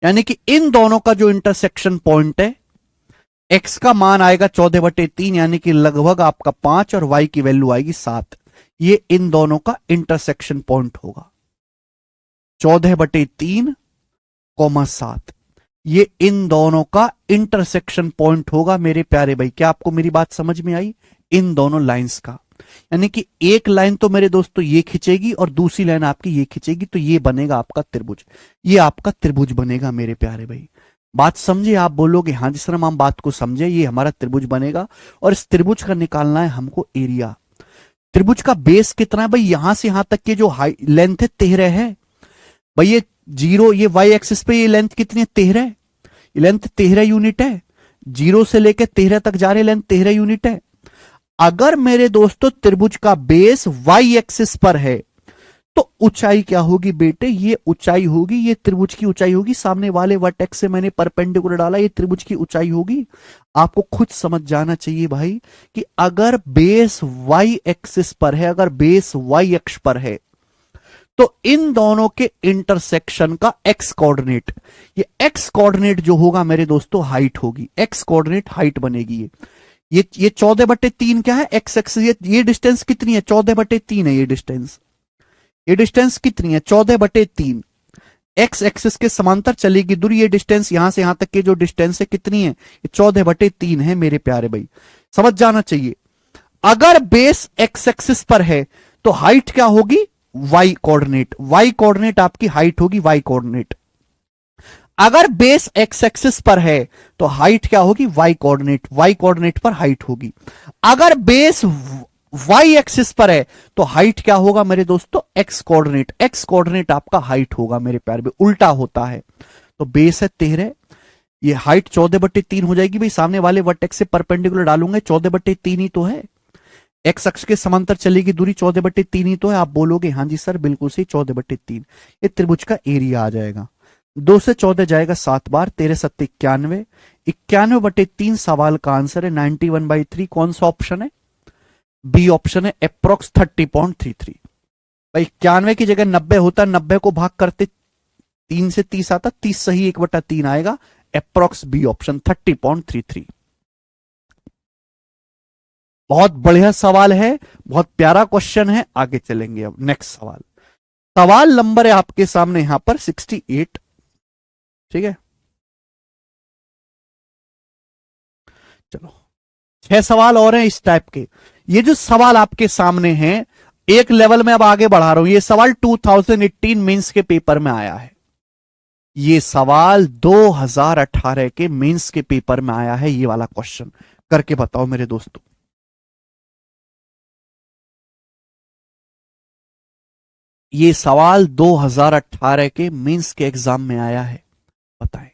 यानी कि इन दोनों का जो इंटरसेक्शन पॉइंट है, एक्स का मान आएगा 14/3 यानी कि लगभग आपका 5 और वाई की वैल्यू आएगी 7। ये इन दोनों का इंटरसेक्शन पॉइंट होगा 14/3, 7। ये इन दोनों का इंटरसेक्शन पॉइंट होगा मेरे प्यारे भाई। क्या आपको मेरी बात समझ में आई? इन दोनों लाइंस का, यानी कि एक लाइन तो मेरे दोस्तों ये खींचेगी और दूसरी लाइन आपकी ये खींचेगी, तो ये बनेगा आपका त्रिभुज। ये आपका त्रिभुज बनेगा मेरे प्यारे भाई। बात समझे? आप बोलोगे हाँ जी सर हम बात को समझे, ये हमारा त्रिभुज बनेगा और इस त्रिभुज का निकालना है हमको एरिया। त्रिभुज का बेस कितना है भाई? यहां से यहां तक के जो लेंथ है 13 है भाई। ये 0, ये वाई एक्सिस पे ये लेंथ कितनी है? 13। ये लेंथ 13 यूनिट है। 0 से लेकर 13 तक जा रहे लेंथ 13 यूनिट है। अगर मेरे दोस्तों त्रिभुज का बेस वाई एक्सिस पर है तो ऊंचाई क्या होगी बेटे? ये ऊंचाई होगी, ये त्रिभुज की ऊंचाई होगी। सामने वाले वर्टेक्स से मैंने परपेंडिकुलर डाला, ये त्रिभुज की ऊंचाई होगी। आपको खुद समझ जाना चाहिए भाई कि अगर बेस वाई एक्सिस पर है, अगर बेस वाई अक्ष पर है, तो इन दोनों के इंटरसेक्शन का एक्स कोऑर्डिनेट, ये एक्स कोऑर्डिनेट जो होगा मेरे दोस्तों हाइट होगी। एक्स कोऑर्डिनेट हाइट बनेगी। ये 14/3 क्या है? X axis. ये डिस्टेंस कितनी है? 14/3 है ये डिस्टेंस। ये डिस्टेंस कितनी है? 14/3। एक्स एक्सिस के समांतर चलेगी दूरी। ये डिस्टेंस यहां से यहां तक की जो डिस्टेंस है कितनी है? ये 14/3 है मेरे प्यारे भाई। समझ जाना चाहिए। अगर बेस एक्स एक्सिस पर है तो हाइट क्या होगी? Y coordinate. वाई कोऑर्डिनेट आपकी हाइट होगी, वाई कोऑर्डिनेट। अगर बेस एक्स एक्सिस पर है तो हाइट क्या होगी? Y coordinate. वाई कोऑर्डिनेट पर हाइट होगी। अगर बेस वाई एक्सिस पर है तो हाइट क्या होगा मेरे दोस्तों? X coordinate. एक्स कोऑर्डिनेट आपका हाइट होगा मेरे प्यारे में, उल्टा होता है। तो बेस है 13, ये हाइट 14/3 हो जाएगी भाई। सामने वाले वर्टेक्स से परपेंडिकुलर डालूंगे, 14/3 ही तो है। एक्स अक्ष के समांतर चलेगी दूरी 14/3 ही तो है। आप बोलोगे हाँ जी सर बिल्कुल सही 14/3। ये त्रिभुज का एरिया आ जाएगा। 2 से 14 जाएगा 7 बार, 13 7 91, 91/3 सवाल का आंसर है 91/3। कौन सा ऑप्शन है? बी ऑप्शन है, अप्रोक्स 30.33। भाई 91 की जगह 90 होता, 90 को भाग करते 3 से 30 आता, 30 सही 1/3 आएगा। Approx B option 30.33। बहुत बढ़िया सवाल है, बहुत प्यारा क्वेश्चन है। आगे चलेंगे अब नेक्स्ट सवाल। सवाल नंबर है आपके सामने यहां पर 68। ठीक है, चलो 6 सवाल और हैं इस टाइप के। ये जो सवाल आपके सामने हैं, एक लेवल में अब आगे बढ़ा रहा हूं। ये सवाल 2018 मेंस के पेपर में आया है। ये सवाल 2018 के मेंस के पेपर में आया है। ये वाला क्वेश्चन करके बताओ मेरे दोस्तों। ये सवाल 2018 के मेंस के एग्जाम में आया है, बताएं।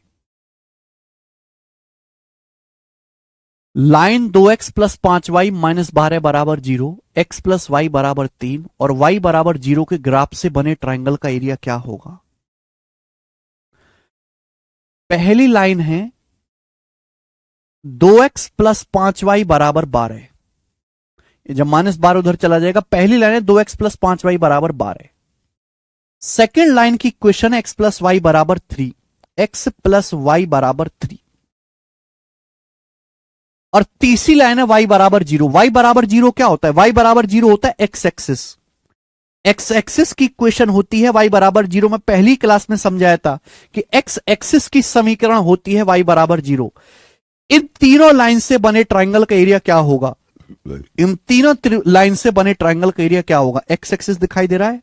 लाइन 2x + 5y - 12 बराबर 0, x + y बराबर 3 और y बराबर 0 के ग्राफ से बने ट्राइंगल का एरिया क्या होगा? पहली लाइन है 2x + 5y बराबर 12। जब -12 उधर चला जाएगा। पहली लाइन है 2x + 5y बराबर 12। सेकेंड लाइन की इक्वेशन है x + y बराबर 3, x + y बराबर 3। और तीसरी लाइन है y बराबर 0। y बराबर 0 क्या होता है? y बराबर 0 होता है एक्स एक्सिस। एक्स एक्सिस की इक्वेशन होती है y बराबर 0। मैं पहली क्लास में समझाया था कि एक्स एक्सिस की समीकरण होती है y बराबर 0। इन तीनों लाइन से बने ट्राइंगल का एरिया क्या होगा? इन तीनों लाइन से बने ट्राइंगल का एरिया क्या होगा? एक्स एक्सिस दिखाई दे रहा है,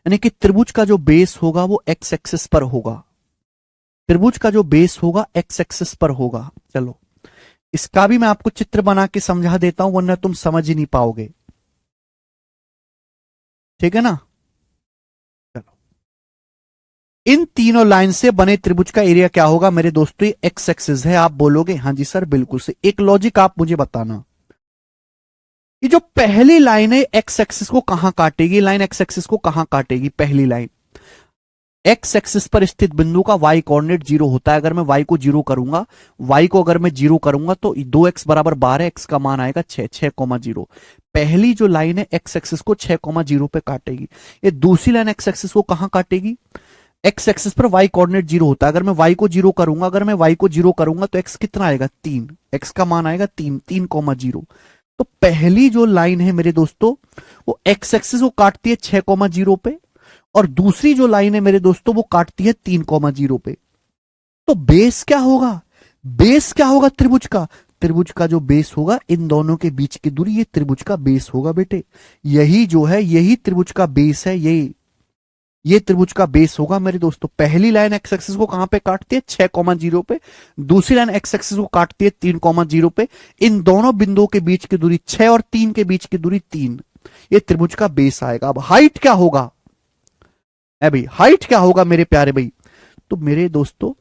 यानी कि त्रिभुज का जो बेस होगा वो एक्स एक्सिस पर होगा। त्रिभुज का जो बेस होगा एक्स एक्सिस पर होगा। चलो इसका भी मैं आपको चित्र बना के समझा देता हूं, वरना तुम समझ ही नहीं पाओगे। ठीक है ना? चलो, इन तीनों लाइन से बने त्रिभुज का एरिया क्या होगा मेरे दोस्तों? ये एक्स एक्सिस है। आप बोलोगे हाँ जी सर बिल्कुल से। एक लॉजिक आप मुझे बताना, ये जो पहली लाइन है एक्स एक्सिस को कहां काटेगी? लाइन एक्स एक्सिस को कहां काटेगी? पहली लाइन एक्स एक्सिस पर स्थित बिंदु का y कोऑर्डिनेट 0 होता है। अगर मैं y को 0 करूंगा, y को अगर मैं 0 करूंगा तो 2x बराबर 12, x का मान आएगा 6, 6,0। पहली जो लाइन है एक्स एक्सिस को 6,0 पे काटेगी। ये दूसरी लाइन एक्स एक्सिस को कहां काटेगी? एक्स एक्सिस पर वाई कोऑर्डिनेट जीरो होता है। अगर मैं वाई को जीरो करूंगा, अगर मैं वाई को जीरो करूंगा तो एक्स कितना आएगा 3, एक्स का मान आएगा 3, 3,0। तो पहली जो लाइन है मेरे दोस्तों वो एक्स एक्सिस को काटती है 6,0 पे, और दूसरी जो लाइन है मेरे दोस्तों वो काटती है 3,0 पे। तो बेस क्या होगा, बेस क्या होगा त्रिभुज का, त्रिभुज का जो बेस होगा इन दोनों के बीच की दूरी, ये त्रिभुज का बेस होगा बेटे। यही जो है यही त्रिभुज का बेस है, ये त्रिभुज का बेस होगा मेरे दोस्तों। पहली लाइन एक्स एक्सिस को कहां पे काटती है 6,0 पे, दूसरी लाइन एक्स एक्सिस को काटती है 3,0 पे। इन दोनों बिंदुओं के बीच की दूरी 6 और 3 के बीच की दूरी 3, ये त्रिभुज का बेस आएगा। अब हाइट क्या होगा, भाई हाइट क्या होगा मेरे प्यारे भाई, तो मेरे दोस्तों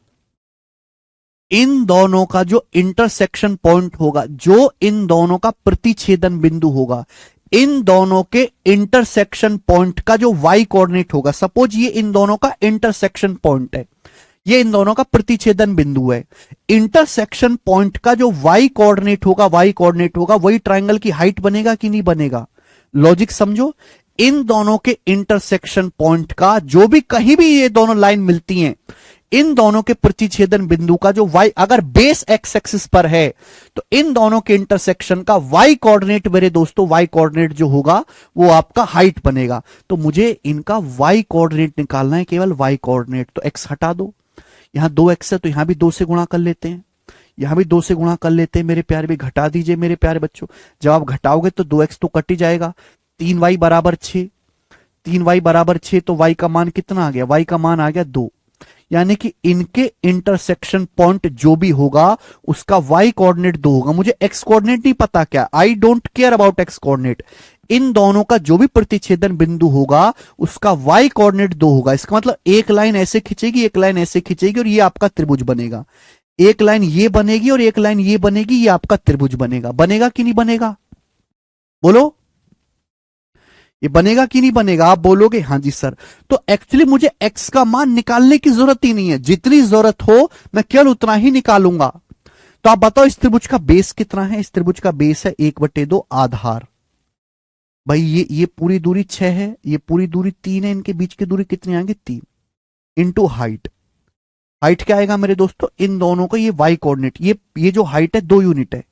इन दोनों का जो इंटरसेक्शन पॉइंट होगा, जो इन दोनों का प्रतिच्छेदन बिंदु होगा, इन दोनों के इंटरसेक्शन पॉइंट का जो वाई कोऑर्डिनेट होगा, सपोज ये इन दोनों का इंटरसेक्शन पॉइंट है, ये इन दोनों का प्रतिच्छेदन बिंदु है, इंटरसेक्शन पॉइंट का जो वाई कोऑर्डिनेट होगा, वाई कोऑर्डिनेट होगा वही ट्रायंगल की हाइट बनेगा कि नहीं बनेगा। लॉजिक समझो, इन दोनों के इंटरसेक्शन पॉइंट का जो भी कहीं भी ये दोनों लाइन मिलती हैं, इन दोनों के प्रतिच्छेदन बिंदु का जो y, अगर बेस एक्स एक्सिस पर है तो इन दोनों के इंटरसेक्शन का y कोऑर्डिनेट मेरे दोस्तों, y कोऑर्डिनेट जो होगा वो आपका हाइट बनेगा। तो मुझे इनका y कोऑर्डिनेट निकालना है, केवल y कोऑर्डिनेट। तो x हटा दो, यहां 2x है तो यहां भी 2 से गुणा कर लेते हैं, यहां भी 2 से गुणा कर लेते हैं मेरे प्यारे भी। घटा दीजिए मेरे प्यारे बच्चों, जब आप घटाओगे तो 2x तो कट ही जाएगा। 3y बराबर 6, 3y बराबर 6, तो y का मान कितना आ गया, y का मान आ गया 2। यानी कि इनके इंटरसेक्शन पॉइंट जो भी होगा उसका y कोऑर्डिनेट 2 होगा। मुझे x कोऑर्डिनेट नहीं पता, क्या I don't care about x coordinate. इन दोनों का जो भी प्रतिच्छेदन बिंदु होगा उसका y कोऑर्डिनेट 2 होगा। इसका मतलब एक लाइन ऐसे खींचेगी, एक लाइन ऐसे खींचेगी और ये आपका त्रिभुज बनेगा। एक लाइन ये बनेगी और एक लाइन ये बनेगी, ये आपका त्रिभुज बनेगा। बनेगा कि नहीं बनेगा, बोलो ये बनेगा कि नहीं बनेगा, आप बोलोगे हाँ जी सर। तो एक्चुअली मुझे x का मान निकालने की जरूरत ही नहीं है, जितनी जरूरत हो मैं केवल उतना ही निकालूंगा। तो आप बताओ इस त्रिभुज का बेस कितना है, इस त्रिभुज का बेस है 1/2 आधार। भाई ये पूरी दूरी 6 है, ये पूरी दूरी 3 है, इनके बीच की दूरी कितनी आएगी 3 इंटू हाइट। हाइट क्या आएगा मेरे दोस्तों, इन दोनों का ये y कोऑर्डिनेट, ये जो हाइट है 2 यूनिट है।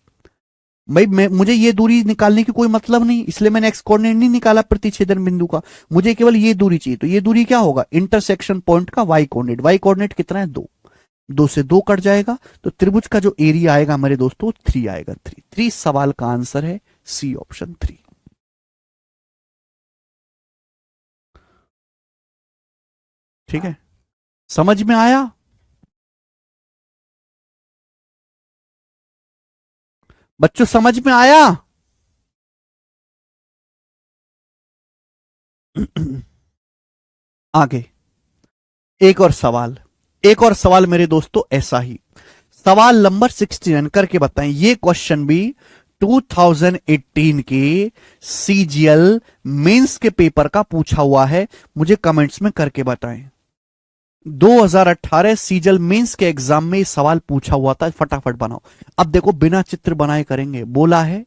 भाई मुझे ये दूरी निकालने की कोई मतलब नहीं, इसलिए मैंने एक्स कोऑर्डिनेट नहीं निकाला प्रतिच्छेदन बिंदु का, मुझे केवल ये दूरी चाहिए। तो ये दूरी क्या होगा, इंटरसेक्शन पॉइंट का वाई कोऑर्डिनेट। वाई कोऑर्डिनेट कितना है 2, 2 से 2 कट जाएगा, तो त्रिभुज का जो एरिया आएगा मेरे दोस्तों 3 आएगा। 3 सवाल का आंसर है सी ऑप्शन 3। ठीक है, समझ में आया, बच्चों समझ में आया। आगे एक और सवाल, एक और सवाल मेरे दोस्तों ऐसा ही, सवाल नंबर 69 करके बताएं। ये क्वेश्चन भी 2018 के सीजीएल मेंस के पेपर का पूछा हुआ है, मुझे कमेंट्स में करके बताएं। 2018 सीजीएल मेंस के एग्जाम में ये सवाल पूछा हुआ था, फटाफट बनाओ। अब देखो बिना चित्र बनाए करेंगे। बोला है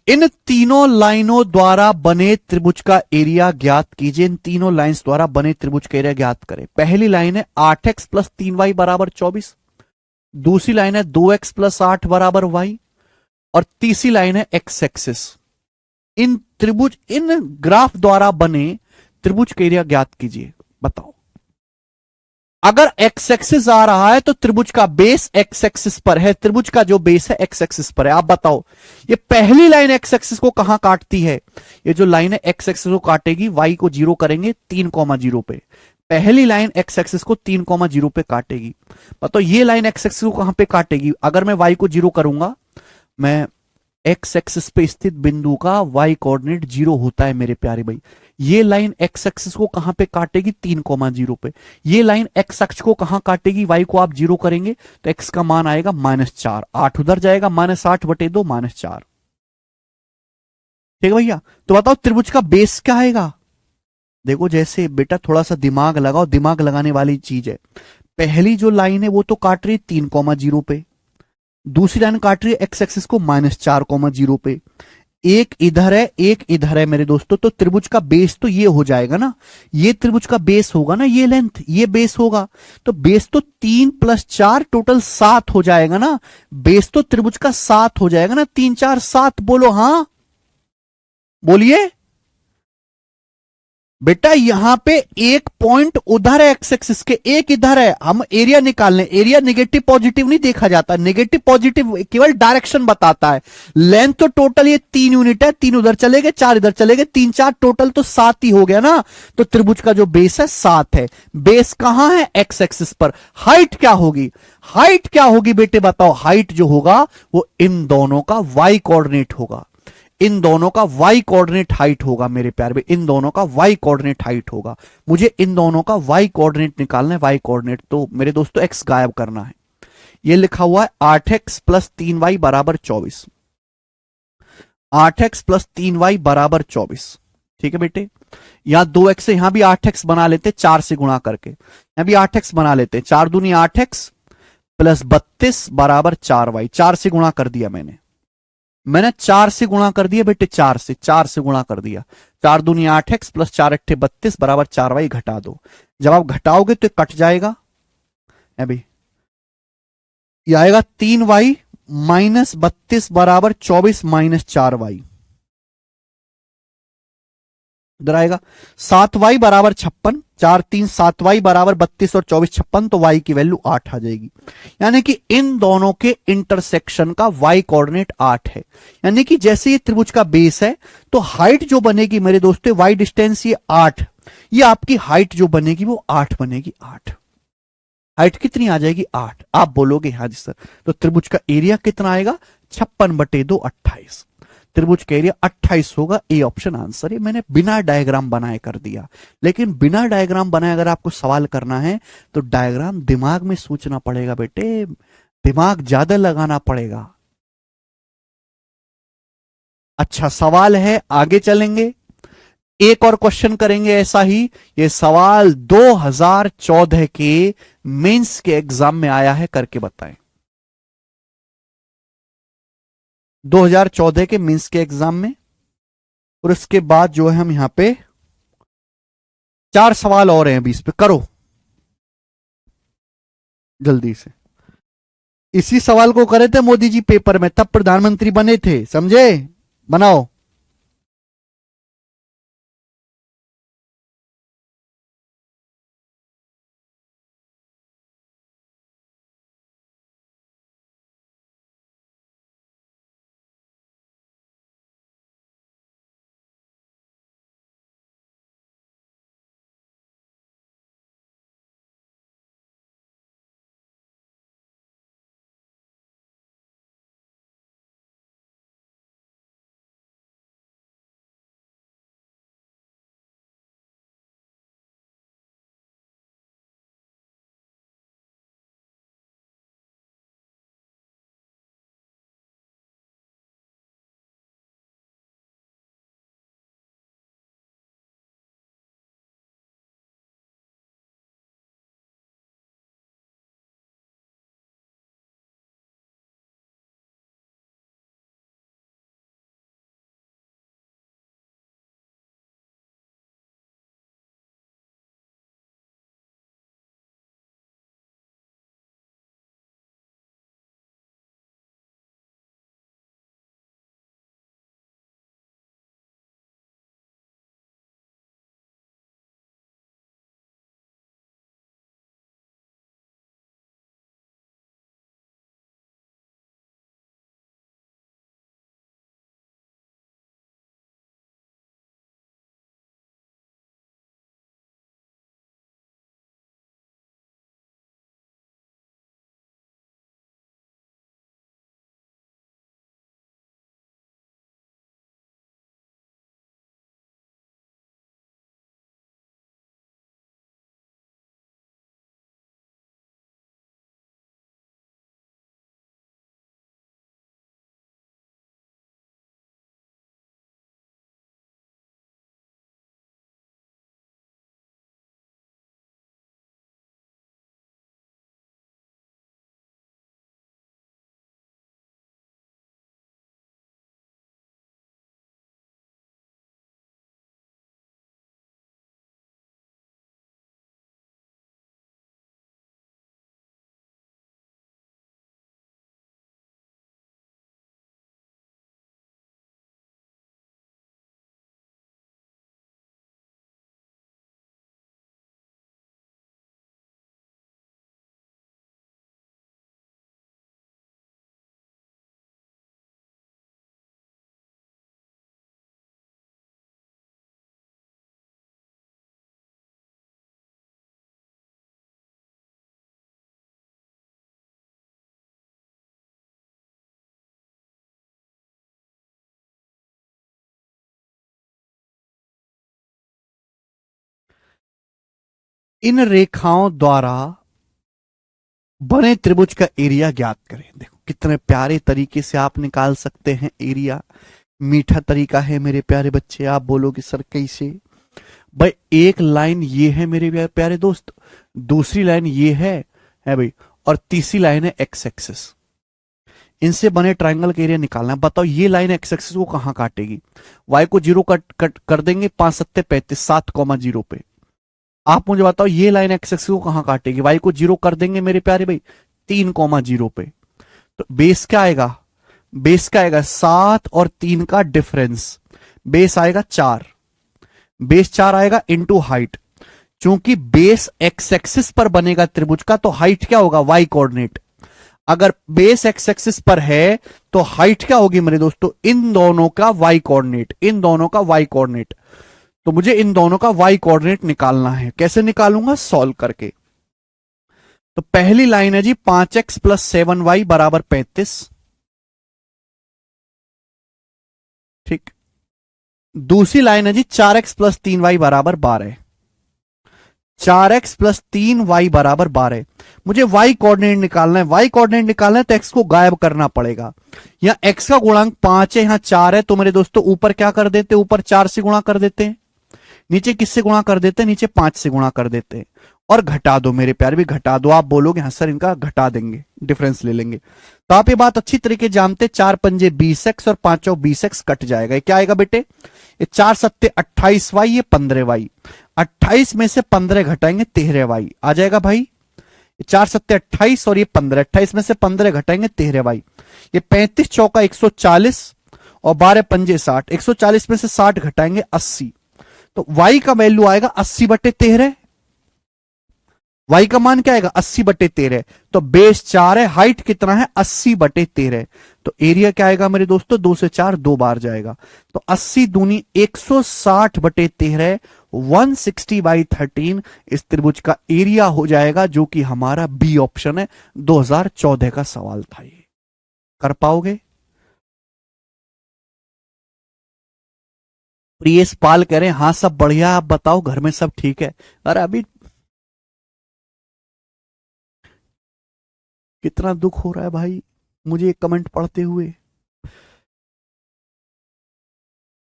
इन तीनों लाइनों द्वारा बने त्रिभुज का एरिया ज्ञात कीजिए। इन तीनों लाइंस द्वारा बने त्रिभुज का एरिया ज्ञात करें। पहली लाइन है 8x प्लस 3y बराबर 24, दूसरी लाइन है 2x प्लस 8 बराबर y, और तीसरी लाइन है x एक्सिस। इन त्रिभुज, इन ग्राफ द्वारा बने त्रिभुज का एरिया ज्ञात कीजिए। बताओ, अगर x एक्सिस आ रहा है तो त्रिभुज का बेस x एक्सिस पर है, त्रिभुज का जो बेस है x एक्सिस पर है। आप बताओ ये पहली लाइन x एक्सिस को कहां काटती है, ये जो लाइन है x एक्सिस को काटेगी, y को 0 करेंगे 3,0 पे। पहली लाइन x एक्सिस को 3,0 पे काटेगी। बताओ ये लाइन x एक्सिस को कहां पे काटेगी, अगर मैं y को 0 करूंगा, मैं x एक्सिस पे स्थित बिंदु का y कोऑर्डिनेट 0 होता है मेरे प्यारे भाई। ये लाइन x एक्सिस को कहां पे काटेगी 3,0 पे। ये लाइन x अक्ष को कहां काटेगी, y को आप 0 करेंगे तो x का मान आएगा -4, 8 उधर जाएगा, -8/2 -4। ठीक है भैया, तो बताओ त्रिभुज का बेस क्या आएगा। देखो जैसे बेटा थोड़ा सा दिमाग लगाओ, दिमाग लगाने वाली चीज है। पहली जो लाइन है वो तो काट रही 3,0 पे, दूसरी लाइन काट रही है x एक्सिस को -4,0 पे, एक इधर है, एक इधर है मेरे दोस्तों, तो त्रिभुज का बेस तो ये हो जाएगा ना, ये त्रिभुज का बेस होगा ना, ये लेंथ, ये बेस होगा, तो बेस तो 3 + 4 टोटल 7 हो जाएगा ना, बेस तो त्रिभुज का 7 हो जाएगा ना, 3 4 7, बोलो हाँ, बोलिए बेटा। यहां पे एक पॉइंट उधर है एक्स एक्सिस के, एक इधर है, हम एरिया निकाल लें, एरिया नेगेटिव पॉजिटिव नहीं देखा जाता, नेगेटिव पॉजिटिव केवल डायरेक्शन बताता है। लेंथ तो टोटल ये 3 यूनिट है, 3 उधर चले गए, 4 इधर चले गए, 3 4 टोटल तो 7 ही हो गया ना, तो त्रिभुज का जो बेस है 7 है। बेस कहां है, एक्स एक्सिस पर। हाइट क्या होगी, हाइट क्या होगी बेटे बताओ, हाइट जो होगा वो इन दोनों का वाई कोऑर्डिनेट होगा, इन दोनों का वाई कोऑर्डिनेट हाइट होगा मेरे प्यार में, इन दोनों का वाई कोऑर्डिनेट हाइट होगा। मुझे इन दोनों का वाई कोऑर्डिनेट निकालना है, वाई कोऑर्डिनेट तो मेरे दोस्तों एक्स गायब करना है। ये लिखा हुआ है 8x + 3y बराबर 24, 8x + 3y बराबर 24। ठीक है बेटे, यहां 2x से यहां भी 8x बना लेते, 4 से गुणा करके, यहां भी 8x बना लेते, 4 दूनी 8x + 32 बराबर 4y, 4 से गुणा कर दिया मैंने 4 से गुणा कर दिया बेटे, 4 से गुणा कर दिया, 4 दूनी 8x + 4 × 8 = 32 बराबर 4y, घटा दो। जब आप घटाओगे तो कट जाएगा, अभी ये आएगा 3y - 32 बराबर 24 - 4y, इधर आएगा 7y बराबर 56, 4 3 7y बराबर 32 और 24 56, तो y की वैल्यू 8 आ जाएगी। यानी कि इन दोनों के इंटरसेक्शन का y कोऑर्डिनेट 8 है। यानी कि जैसे ये त्रिभुज का बेस है, तो हाइट जो बनेगी मेरे दोस्तों, y डिस्टेंस ये 8, ये आपकी हाइट जो बनेगी वो 8 बनेगी, 8। हाइट कितनी आ जाएगी, 8। आप बोलोगे हाँ जी सर, तो त्रिभुज का एरिया कितना आएगा, 56/2 28। त्रिभुज का एरिया 28 होगा, ए ऑप्शन आंसर है। मैंने बिना डायग्राम बनाए कर दिया, लेकिन बिना डायग्राम बनाए अगर आपको सवाल करना है तो डायग्राम दिमाग में सोचना पड़ेगा बेटे, दिमाग ज्यादा लगाना पड़ेगा। अच्छा सवाल है, आगे चलेंगे, एक और क्वेश्चन करेंगे ऐसा ही। ये सवाल 2014 के मेंस के एग्जाम में आया है, करके बताएं। 2014 के मेंस के एग्जाम में, और उसके बाद जो है हम यहां पे 4 सवाल और हैं 20 पे, करो जल्दी से। इसी सवाल को करे थे मोदी जी पेपर में, तब प्रधानमंत्री बने थे, समझे, बनाओ। इन रेखाओं द्वारा बने त्रिभुज का एरिया ज्ञात करें। देखो कितने प्यारे तरीके से आप निकाल सकते हैं एरिया। मीठा तरीका है मेरे प्यारे बच्चे। आप बोलोगे सर कैसे? भाई एक लाइन ये है मेरे प्यारे दोस्त, दूसरी लाइन ये है भाई, और तीसरी लाइन है एक्स एक्सिस। इनसे बने ट्रायंगल का एरिया निकालना है। बताओ ये लाइन एक्स एक्सिस को कहां काटेगी? वाई को जीरो कट कट कर देंगे, 5 7 35 7,0 पे। आप मुझे बताओ ये लाइन एक्स एक्सिस को कहां काटेगी? वाई को जीरो कर देंगे मेरे प्यारे भाई 3,0 पे। तो बेस क्या आएगा? बेस क्या आएगा? 7 और 3 का डिफरेंस, बेस आएगा 4। बेस 4 आएगा इंटू हाइट। चूंकि बेस एक्स एक्सिस पर बनेगा त्रिभुज का, तो हाइट क्या होगा? Y coordinate. अगर बेस एक्स एक्सिस पर है तो हाइट क्या होगी मेरे दोस्तों? इन दोनों का वाई कोऑर्डिनेट, इन दोनों का वाई कोऑर्डिनेट। तो मुझे इन दोनों का वाई कोऑर्डिनेट निकालना है। कैसे निकालूंगा? सॉल्व करके। तो पहली लाइन है जी 5x प्लस 7y बराबर 35। ठीक। दूसरी लाइन है जी 4x प्लस 3y बराबर 12। 4x प्लस 3y बराबर 12। मुझे y कोऑर्डिनेट निकालना है। y कोऑर्डिनेट निकालना है तो x को गायब करना पड़ेगा। यहां x का गुणांक 5 है, यहां 4 है, तो मेरे दोस्तों ऊपर क्या कर देते? ऊपर 4 से गुणा कर देते हैं। नीचे किससे गुणा कर देते हैं? नीचे 5 से गुणा कर देते हैं। और घटा दो मेरे प्यारे भी, घटा दो। आप बोलोगे हाँ सर इनका घटा देंगे, डिफरेंस ले लेंगे। तो आप ये बात अच्छी तरीके जानते, 4 पंजे 20x और 5 20x कट जाएगा। ये क्या आएगा बेटे? ये 4 सत्ते 28y, ये 15y। 28 में से 15 घटाएंगे 13y आ जाएगा भाई। 4 सत्ते 28 और ये 15, 28 में से 15 घटाएंगे 13y। ये 35 चौका 140 और 12 पंजे 60, 140 में से 60 घटाएंगे 80। तो y का वैल्यू आएगा 80/13। y का मान क्या आएगा? 80/13। तो बेस 4 है, हाइट कितना है? 80/13। तो एरिया क्या आएगा मेरे दोस्तों? 2 से 4 2 बार जाएगा। तो 80 दूनी 160/13, 160/13 इस त्रिभुज का एरिया हो जाएगा, जो कि हमारा बी ऑप्शन है। 2014 का सवाल था ये। कर पाओगे? प्रियस पाल कह रहे हैं हाँ सब बढ़िया, आप बताओ घर में सब ठीक है? अरे अभी कितना दुख हो रहा है भाई मुझे एक कमेंट पढ़ते हुए।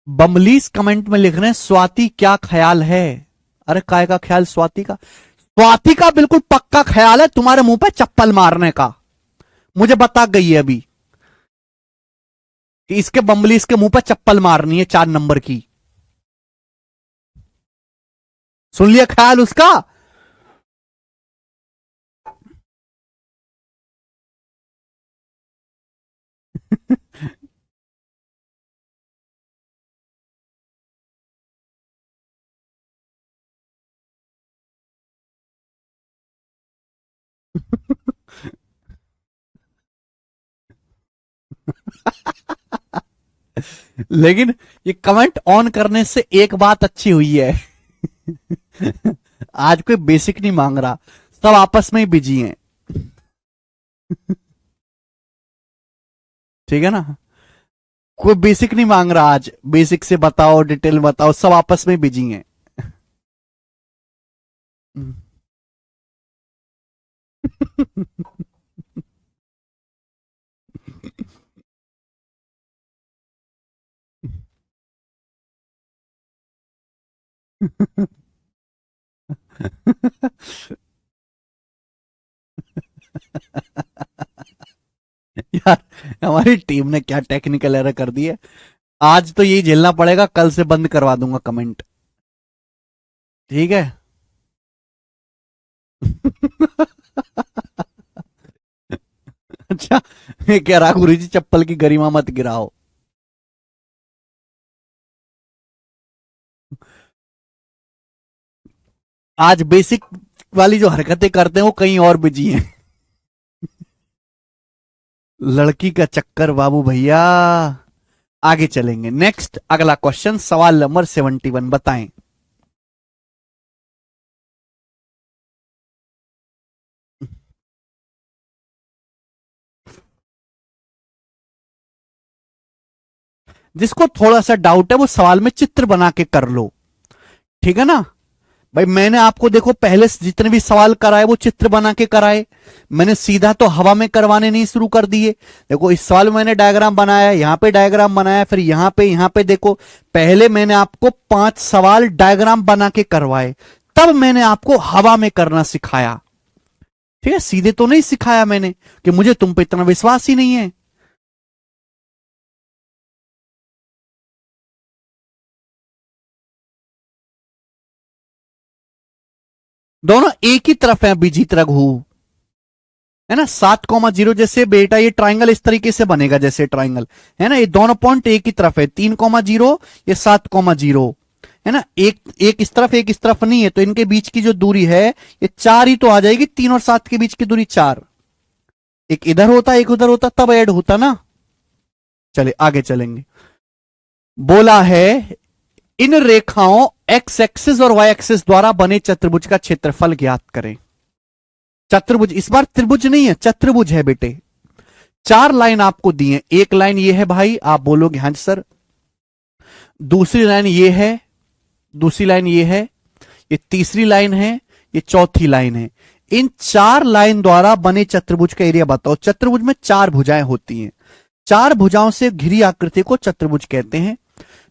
बमलीस कमेंट में लिख रहे हैं स्वाति क्या ख्याल है? अरे काय का ख्याल? स्वाति का? स्वाति का बिल्कुल पक्का ख्याल है तुम्हारे मुंह पे चप्पल मारने का। मुझे बता गई है अभी कि इसके बमलीस के मुंह पे चप्पल मारनी है 4 नंबर की। सुन लिया ख्याल उसका? लेकिन ये कमेंट ऑन करने से एक बात अच्छी हुई है। आज कोई बेसिक नहीं मांग रहा, सब आपस में ही बिजी हैं। ठीक है ना? कोई बेसिक नहीं मांग रहा आज, बेसिक से बताओ, डिटेल बताओ, सब आपस में बिजी हैं। यार हमारी टीम ने क्या टेक्निकल एरर कर दी है। आज तो यही झेलना पड़ेगा, कल से बंद करवा दूंगा कमेंट। ठीक है। अच्छा, ये कह रहा गुरु जी चप्पल की गरिमा मत गिराओ। आज बेसिक वाली जो हरकतें करते हैं वो कहीं और बिजी हैं। लड़की का चक्कर बाबू भैया। आगे चलेंगे। नेक्स्ट अगला क्वेश्चन, सवाल नंबर 71 बताएं। जिसको थोड़ा सा डाउट है वो सवाल में चित्र बना के कर लो। ठीक है ना? भाई मैंने आपको देखो पहले से जितने भी सवाल कराए वो चित्र बना के कराए, मैंने सीधा तो हवा में करवाने नहीं शुरू कर दिए। देखो इस सवाल में मैंने डायग्राम बनाया, यहां पे डायग्राम बनाया, फिर यहां पे देखो पहले मैंने आपको 5 सवाल डायग्राम बना के करवाए, तब मैंने आपको हवा में करना सिखाया। ठीक है, सीधे तो नहीं सिखाया मैंने, कि मुझे तुम पे इतना विश्वास ही नहीं है। दोनों एक ही तरफ है अभिजीत रघु, है ना। 7,0 जैसे बेटा ये ट्राइंगल इस तरीके से बनेगा जैसे ट्राइंगल, है ना। ये दोनों पॉइंट एक ही तरफ है, 3,0 ये 7,0, है ना। एक एक इस तरफ एक इस तरफ नहीं है, तो इनके बीच की जो दूरी है ये 4 ही तो आ जाएगी। 3 और 7 के बीच की दूरी 4, एक इधर होता एक उधर होता तब ऐड होता ना। चले आगे चलेंगे। बोला है इन रेखाओं एक्स एक्सिस और वाई एक्सिस द्वारा बने चतुर्भुज का क्षेत्रफल ज्ञात करें। चतुर्भुज, इस बार त्रिभुज नहीं है, चतुर्भुज है बेटे। 4 लाइन आपको दी है, एक लाइन ये है भाई, आप बोलोगे हाँ सर। दूसरी लाइन ये है, दूसरी लाइन ये है, ये तीसरी लाइन है, ये चौथी लाइन है। इन 4 लाइन द्वारा बने चतुर्भुज का एरिया बताओ। चतुर्भुज में 4 भुजाएं होती हैं, 4 भुजाओं से घिरी आकृति को चतुर्भुज कहते हैं।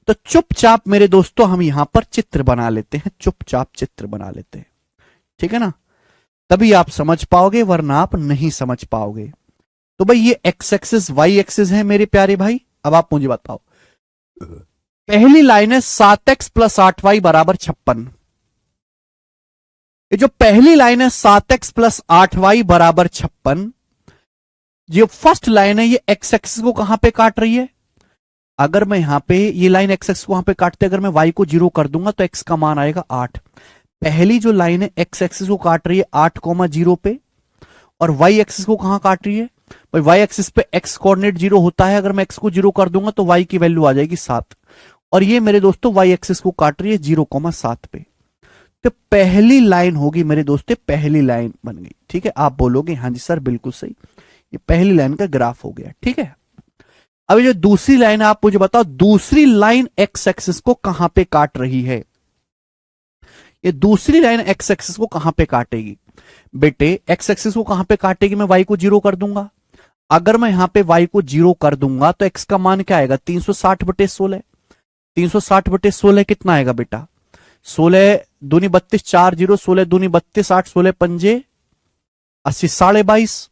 तो चुपचाप मेरे दोस्तों हम यहां पर चित्र बना लेते हैं, चुपचाप चित्र बना लेते हैं, ठीक है ना। तभी आप समझ पाओगे, वरना आप नहीं समझ पाओगे। तो भाई ये एक्स एक्सिस वाई एक्सिस है मेरे प्यारे भाई। अब आप मुझे बताओ, पहली लाइन है 7x + 8y = 56। ये जो पहली लाइन है 7x + 8y = 56, जो फर्स्ट लाइन है ये एक्स एक्सिस को कहां पे काट रही है। अगर मैं यहां पे ये लाइन एक्स एक्सिस को वहां पे काटते, अगर मैं y को 0 कर दूंगा तो x का मान आएगा 8। पहली जो लाइन है एक्स एक्सिस को काट रही है 8,0 पे, और वाई एक्सिस को कहां काट रही है भाई, वाई एक्सिस पे एक्स कोऑर्डिनेट 0 होता है। अगर मैं एक्स को 0 कर दूंगा तो वाई की वैल्यू आ जाएगी 7, और ये मेरे दोस्तों वाई एक्सिस को काट रही है 0,7 पे। तो पहली लाइन होगी मेरे दोस्तों, पहली लाइन बन गई। ठीक है, आप बोलोगे हाँ जी सर बिल्कुल सही, ये पहली लाइन का ग्राफ हो गया। ठीक है, अब ये जो दूसरी लाइन है, आप मुझे बताओ दूसरी लाइन एक्स एक्सिस को कहां पे काट रही है। ये दूसरी लाइन एक्स एक्सिस को कहां पे काटेगी बेटे, एक्स एक्सिस को कहां पे काटेगी, मैं वाई को 0 कर दूंगा। अगर मैं यहां पे वाई को 0 कर दूंगा तो एक्स का मान क्या आएगा, 360/16। 360/16 कितना आएगा बेटा, 16 दूनी 32, 4 0, 16 दूनी 32, 8 16 पंजे 80, 22.5।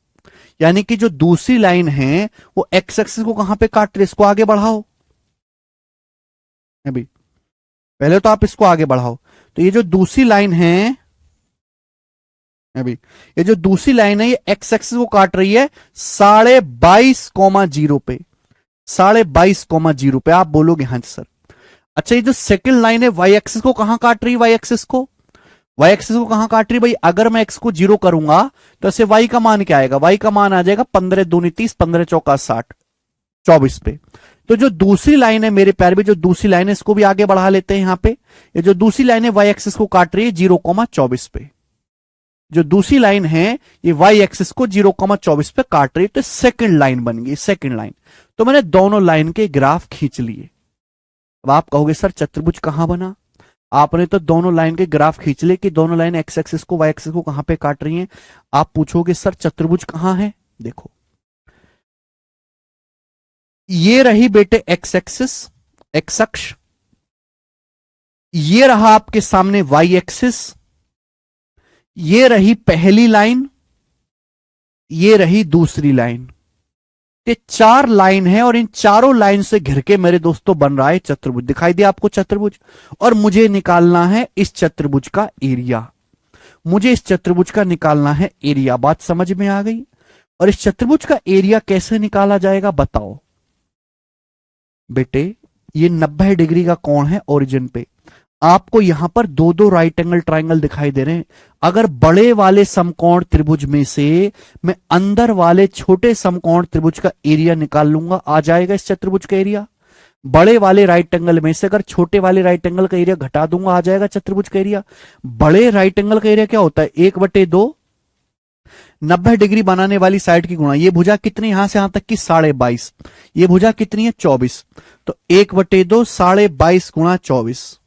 यानी कि जो दूसरी लाइन है वो एक्स एक्सिस को कहां पे काट रही है, इसको आगे बढ़ाओ अभी, पहले तो आप इसको आगे बढ़ाओ। तो ये जो दूसरी लाइन है अभी, ये जो दूसरी लाइन है ये एक्स एक्सिस को काट रही है 22.5 पे, 22.5 पे। आप बोलोगे हाँ सर। अच्छा, ये जो सेकंड लाइन है वाई एक्सिस को कहां काट रही है, वाई एक्सिस को, वाई एक्सिस को कहां काट रही है भाई। अगर मैं एक्स को 0 करूंगा तो ऐसे वाई का मान क्या आएगा, वाई का मान आ जाएगा 15 दूनी 30, 15 चौका 60, 24 पे। तो जो दूसरी लाइन है मेरे प्यारे भी, जो दूसरी लाइन है इसको भी आगे बढ़ा लेते हैं। यहां पे ये जो दूसरी लाइन है वाई एक्सिस को काट रही है 0,24 पे। जो दूसरी लाइन है ये वाई एक्सिस को 0,24 पे काट रही है, तो सेकंड लाइन बन गई, सेकंड लाइन। तो मैंने दोनों लाइन के ग्राफ खींच लिए। अब आप कहोगे सर चतुर्भुज कहां बना, आपने तो दोनों लाइन के ग्राफ खींच लिए कि दोनों लाइन एक्स एक्सिस को वाई एक्सिस को कहां पे काट रही हैं। आप पूछोगे सर चतुर्भुज कहां है, देखो ये रही बेटे एक्स एक्सिस, एक्स अक्ष, ये रहा आपके सामने वाई एक्सिस, ये रही पहली लाइन, ये रही दूसरी लाइन। ये 4 लाइन है और इन चारों लाइन से घिर के मेरे दोस्तों बन रहा है चतुर्भुज। दिखाई दिया आपको चतुर्भुज, और मुझे निकालना है इस चतुर्भुज का एरिया, मुझे इस चतुर्भुज का निकालना है एरिया। बात समझ में आ गई। और इस चतुर्भुज का एरिया कैसे निकाला जाएगा बताओ बेटे। ये 90 डिग्री का कोण है ओरिजिन पे, आपको यहां पर 2-2 राइट एंगल ट्राइंगल दिखाई दे रहे हैं। अगर बड़े वाले समकोण त्रिभुज में से मैं अंदर वाले छोटे समकोण त्रिभुज का एरिया निकाल लूंगा, आ जाएगा इस चतुर्भुज का एरिया। बड़े वाले राइट एंगल में से अगर छोटे वाले राइट एंगल का एरिया घटा दूंगा, आ जाएगा चतुर्भुज का एरिया। बड़े राइट एंगल का एरिया क्या होता है, 1/2 90 डिग्री बनाने वाली साइड की गुणा। ये भुजा कितनी, यहां से यहां तक की 22.5, ये भुजा कितनी है 24, तो 1/2 22.5 गुणा 24।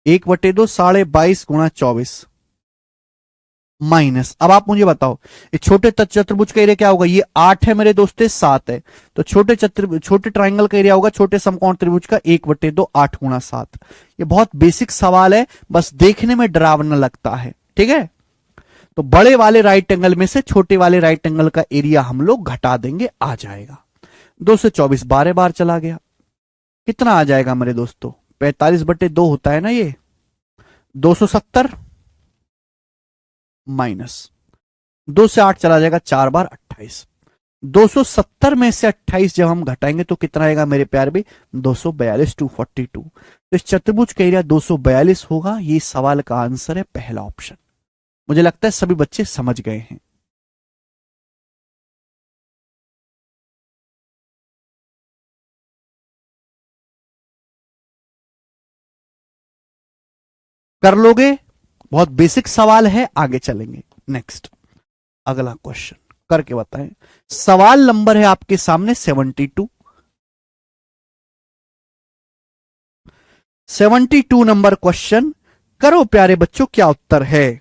1/2 22.5 माइनस, अब आप मुझे बताओ ये छोटे चतुर्भुज का एरिया क्या होगा, ये 8 है मेरे दोस्त, 7 है, तो छोटे ट्राइंगल का एरिया होगा छोटे समकोण त्रिभुज का 1/2 8 × 7। ये बहुत बेसिक सवाल है, बस देखने में डरावना लगता है, ठीक है। तो बड़े वाले राइट एंगल में से छोटे वाले राइट एंगल का एरिया हम लोग घटा देंगे, आ जाएगा 2 से 24 12 बार चला गया, कितना आ जाएगा मेरे दोस्तों, 45/2 होता है ना ये, 270 माइनस 2 से 8 चला जाएगा 4 बार 28, 270 में से 28 जब हम घटाएंगे तो कितना आएगा मेरे प्यार भी, 242 242। तो इस चतुर्भुज का एरिया 242 होगा, ये सवाल का आंसर है पहला ऑप्शन। मुझे लगता है सभी बच्चे समझ गए हैं। कर लोगे, बहुत बेसिक सवाल है, आगे चलेंगे। नेक्स्ट अगला क्वेश्चन करके बताएं। सवाल नंबर है आपके सामने 72 नंबर क्वेश्चन, करो प्यारे बच्चों क्या उत्तर है।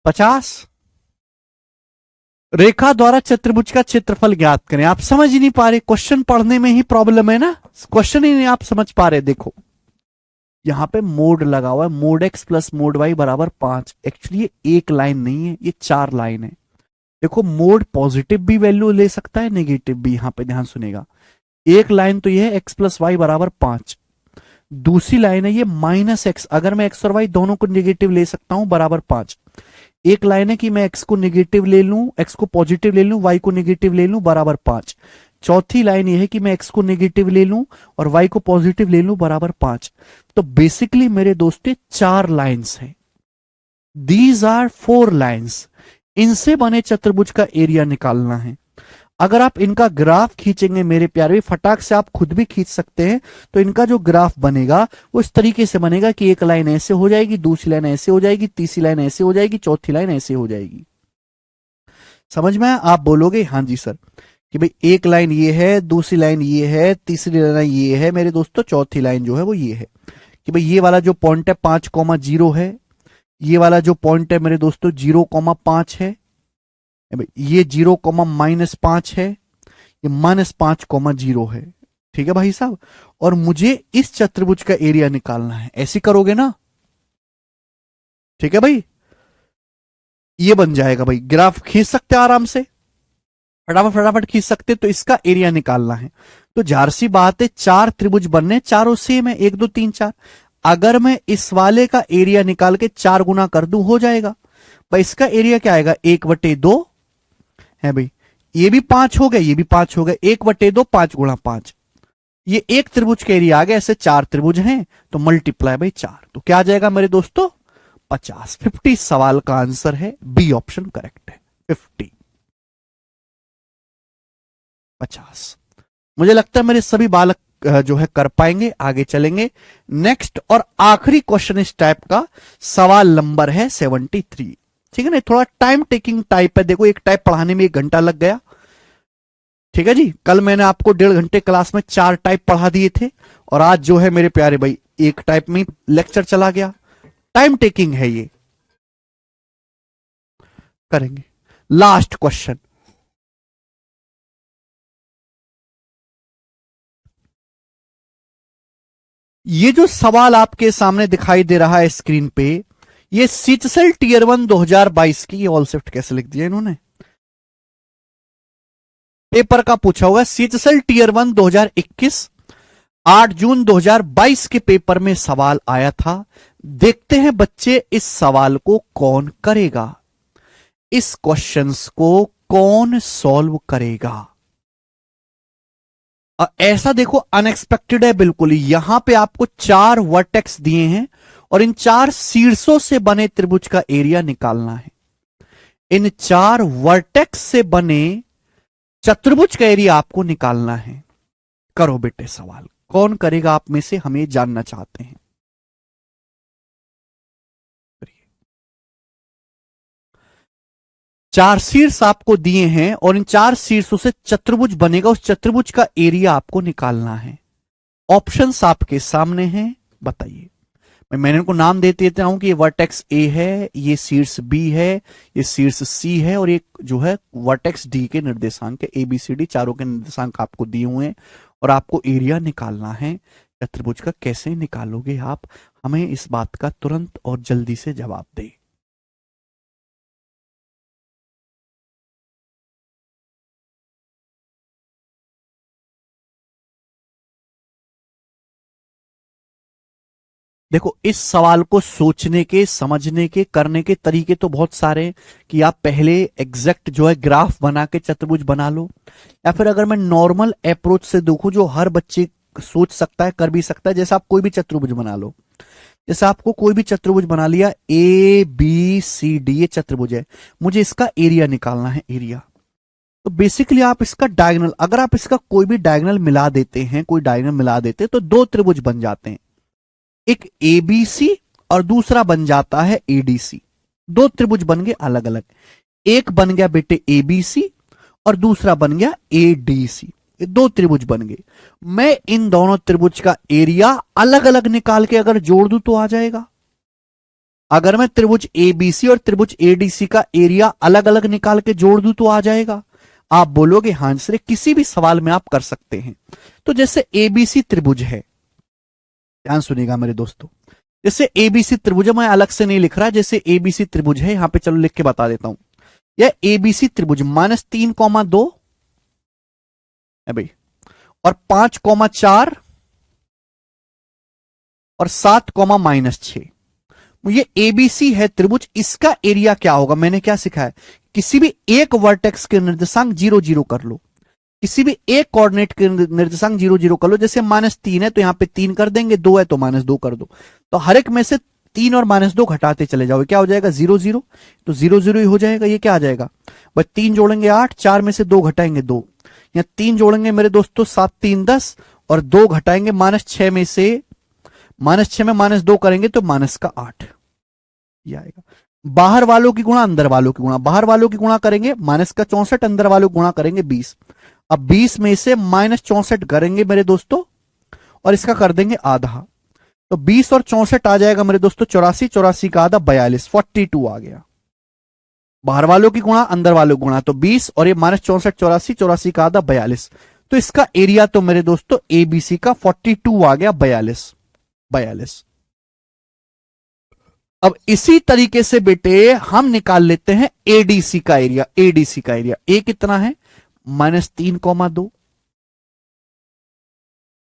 पचास। रेखा द्वारा चतुर्भुज का क्षेत्रफल ज्ञात करें। आप समझ ही नहीं पा रहे, क्वेश्चन पढ़ने में ही प्रॉब्लम है ना, क्वेश्चन ही नहीं आप समझ पा रहे। देखो यहां पे मोड लगा हुआ है, mod X plus mod Y बराबर 5। एक्चुअली ये एक लाइन नहीं है, ये 4 लाइन है। देखो मोड पॉजिटिव भी वैल्यू ले सकता है, नेगेटिव भी, यहां पे ध्यान सुनेगा। एक लाइन तो ये है एक्स प्लस वाई बराबर 5, दूसरी लाइन है ये माइनस एक्स, अगर मैं एक्स और वाई दोनों को नेगेटिव ले सकता हूं बराबर 5। एक लाइन है कि मैं एक्स को नेगेटिव ले लूं, एक्स को पॉजिटिव ले लूं, वाई को नेगेटिव ले लूं बराबर 5। चौथी लाइन ये है कि मैं x को नेगेटिव ले लूं और y को पॉजिटिव ले लूं बराबर 5। तो बेसिकली मेरे दोस्तों 4 लाइंस हैं। These are 4 lines. इनसे बने चतुर्भुज का एरिया निकालना है। अगर आप इनका ग्राफ खींचेंगे मेरे प्यारे, फटाक से आप खुद भी खींच सकते हैं, तो इनका जो ग्राफ बनेगा वो इस तरीके से बनेगा कि एक लाइन ऐसे हो जाएगी, दूसरी लाइन ऐसे हो जाएगी, तीसरी लाइन ऐसे हो जाएगी, चौथी लाइन ऐसे हो जाएगी। समझ में? आप बोलोगे हाँ जी सर, कि भाई एक लाइन ये है, दूसरी लाइन ये है, तीसरी लाइन ये है मेरे दोस्तों, चौथी लाइन जो है वो ये है कि भाई ये वाला जो पॉइंट है 5,0 है, ये वाला जो पॉइंट है मेरे दोस्तों 0,5 है, ये 0,-5 है, ये -5,0 है। ठीक है भाई साहब, और मुझे इस चतुर्भुज का एरिया निकालना है। ऐसे करोगे ना? ठीक है भाई, ये बन जाएगा भाई। ग्राफ खींच सकते हैं आराम से, फटाफट फटाफट खींच सकते, तो इसका एरिया निकालना है। तो जाहिर सी बात है 4 त्रिभुज बनने, चारों सेम है, 1 2 3 4। अगर मैं इस वाले का एरिया निकाल के 4 गुना कर दूं हो जाएगा भाई। इसका एरिया क्या आएगा? 1/2 है भाई। ये भी 5 हो गए, ये भी 5 हो गए, 1/2 5 गुणा 5। ये एक त्रिभुज का एरिया आ गया। ऐसे 4 त्रिभुज हैं तो मल्टीप्लाई बाई 4, तो क्या आ जाएगा मेरे दोस्तों? 50। 50 सवाल का आंसर है, बी ऑप्शन करेक्ट है। 50। मुझे लगता है मेरे सभी बालक जो है कर पाएंगे। आगे चलेंगे। नेक्स्ट और आखिरी क्वेश्चन इस टाइप का सवाल नंबर है 73। ठीक है ना? थोड़ा टाइम टेकिंग टाइप है। देखो, एक टाइप पढ़ाने में 1 घंटा लग गया। ठीक है जी, कल मैंने आपको 1.5 घंटे क्लास में 4 टाइप पढ़ा दिए थे, और आज जो है मेरे प्यारे भाई 1 टाइप में लेक्चर चला गया। टाइम टेकिंग है ये। करेंगे लास्ट क्वेश्चन। ये जो सवाल आपके सामने दिखाई दे रहा है स्क्रीन पे, ये सीचसेल टीयर 1 2022 की, ऑल शिफ्ट कैसे लिख दिया इन्होंने, पेपर का पूछा हुआ। सीचसेल टीयर 1 2021 8 जून 2022 के पेपर में सवाल आया था। देखते हैं बच्चे इस सवाल को कौन करेगा, इस क्वेश्चंस को कौन सॉल्व करेगा। ऐसा देखो अनएक्सपेक्टेड है बिल्कुल। यहां पे आपको 4 वर्टेक्स दिए हैं और इन 4 शीर्षों से बने त्रिभुज का एरिया निकालना है। इन 4 वर्टेक्स से बने चतुर्भुज का एरिया आपको निकालना है। करो बेटे सवाल, कौन करेगा आप में से, हमें जानना चाहते हैं। 4 शीर्ष आपको दिए हैं और इन 4 शीर्षों से चतुर्भुज बनेगा। उस चतुर्भुज का एरिया आपको निकालना है। ऑप्शंस आपके सामने हैं, बताइए। मैंने इनको नाम दे देता हूं कि ये वर्टेक्स ए है, ये शीर्ष बी है, ये शीर्ष सी है, और ये जो है वर्टेक्स डी के निर्देशांक है। ABCD चारों के निर्देशांक आपको दिए हुए हैं और आपको एरिया निकालना है चतुर्भुज का। कैसे निकालोगे आप, हमें इस बात का तुरंत और जल्दी से जवाब दें। देखो, इस सवाल को सोचने के, समझने के, करने के तरीके तो बहुत सारे हैं कि आप पहले एग्जैक्ट जो है ग्राफ बना के चतुर्भुज बना लो, या फिर अगर मैं नॉर्मल अप्रोच से देखूं जो हर बच्चे सोच सकता है, कर भी सकता है। जैसे आप कोई भी चतुर्भुज बना लो, जैसे आपको कोई भी चतुर्भुज बना लिया, ABCD ये चतुर्भुज है, मुझे इसका एरिया निकालना है, एरिया। तो बेसिकली आप इसका डायगोनल, अगर आप इसका कोई भी डायगोनल मिला देते हैं, कोई डायगोनल मिला देते हैं, तो 2 त्रिभुज बन जाते हैं। एक ABC और दूसरा बन जाता है ADC। 2 त्रिभुज बन गए अलग अलग। एक बन गया बेटे ABC और दूसरा बन गया ADC। ये 2 त्रिभुज बन गए। मैं इन दोनों त्रिभुज का एरिया अलग अलग निकाल के अगर जोड़ दूं तो आ जाएगा। अगर मैं त्रिभुज ABC और त्रिभुज ADC का एरिया अलग अलग निकाल के जोड़ दूं तो आ जाएगा। आप बोलोगे हां सर, किसी भी सवाल में आप कर सकते हैं। तो जैसे ABC त्रिभुज है, ध्यान सुनिएगा मेरे दोस्तों, जैसे ABC त्रिभुज, मैं अलग से नहीं लिख रहा, जैसे ABC त्रिभुज है, यहां पे चलो लिख के बता देता हूं। यह ABC त्रिभुज -3,2 है भाई, और 5,4 और 7,-6। ये ABC है त्रिभुज। इसका एरिया क्या होगा, मैंने क्या सिखाया, किसी भी एक वर्टेक्स के निर्देशांक 0 0 कर लो। किसी भी एक कोऑर्डिनेट के निर्देशांक 0 0 कर लो। जैसे -3 है तो यहां पे 3 कर देंगे, 2 है तो -2 कर दो। तो हर एक में से 3 और -2 घटाते चले जाओ, क्या हो जाएगा 0 0, तो 0 0 ही हो जाएगा। ये क्या आ जाएगा बस 3 जोड़ेंगे 8, 4 में से 2 घटाएंगे 2, या 3 जोड़ेंगे मेरे दोस्तों 7 3 10, और 2 घटाएंगे -6 में से, -6 में -2 करेंगे तो -8 ये आएगा। बाहर वालों की गुणा अंदर वालों की गुणा, बाहर वालों की गुणा करेंगे -64, अंदर वालों की गुणा करेंगे 20। अब 20 में से -64 करेंगे मेरे दोस्तों और इसका कर देंगे आधा, तो 20 और 64 आ जाएगा मेरे दोस्तों 84, 84 का आधा 42, 42 आ गया। बाहर वालों की गुणा अंदर वालों की गुणा, तो 20 और ये -64 84, 84 का आधा 42, तो इसका एरिया तो मेरे दोस्तों एबीसी का 42 आ गया, 42 42। अब इसी तरीके से बेटे हम निकाल लेते हैं एडीसी का एरिया। एडीसी का एरिया ए कितना है -3,2,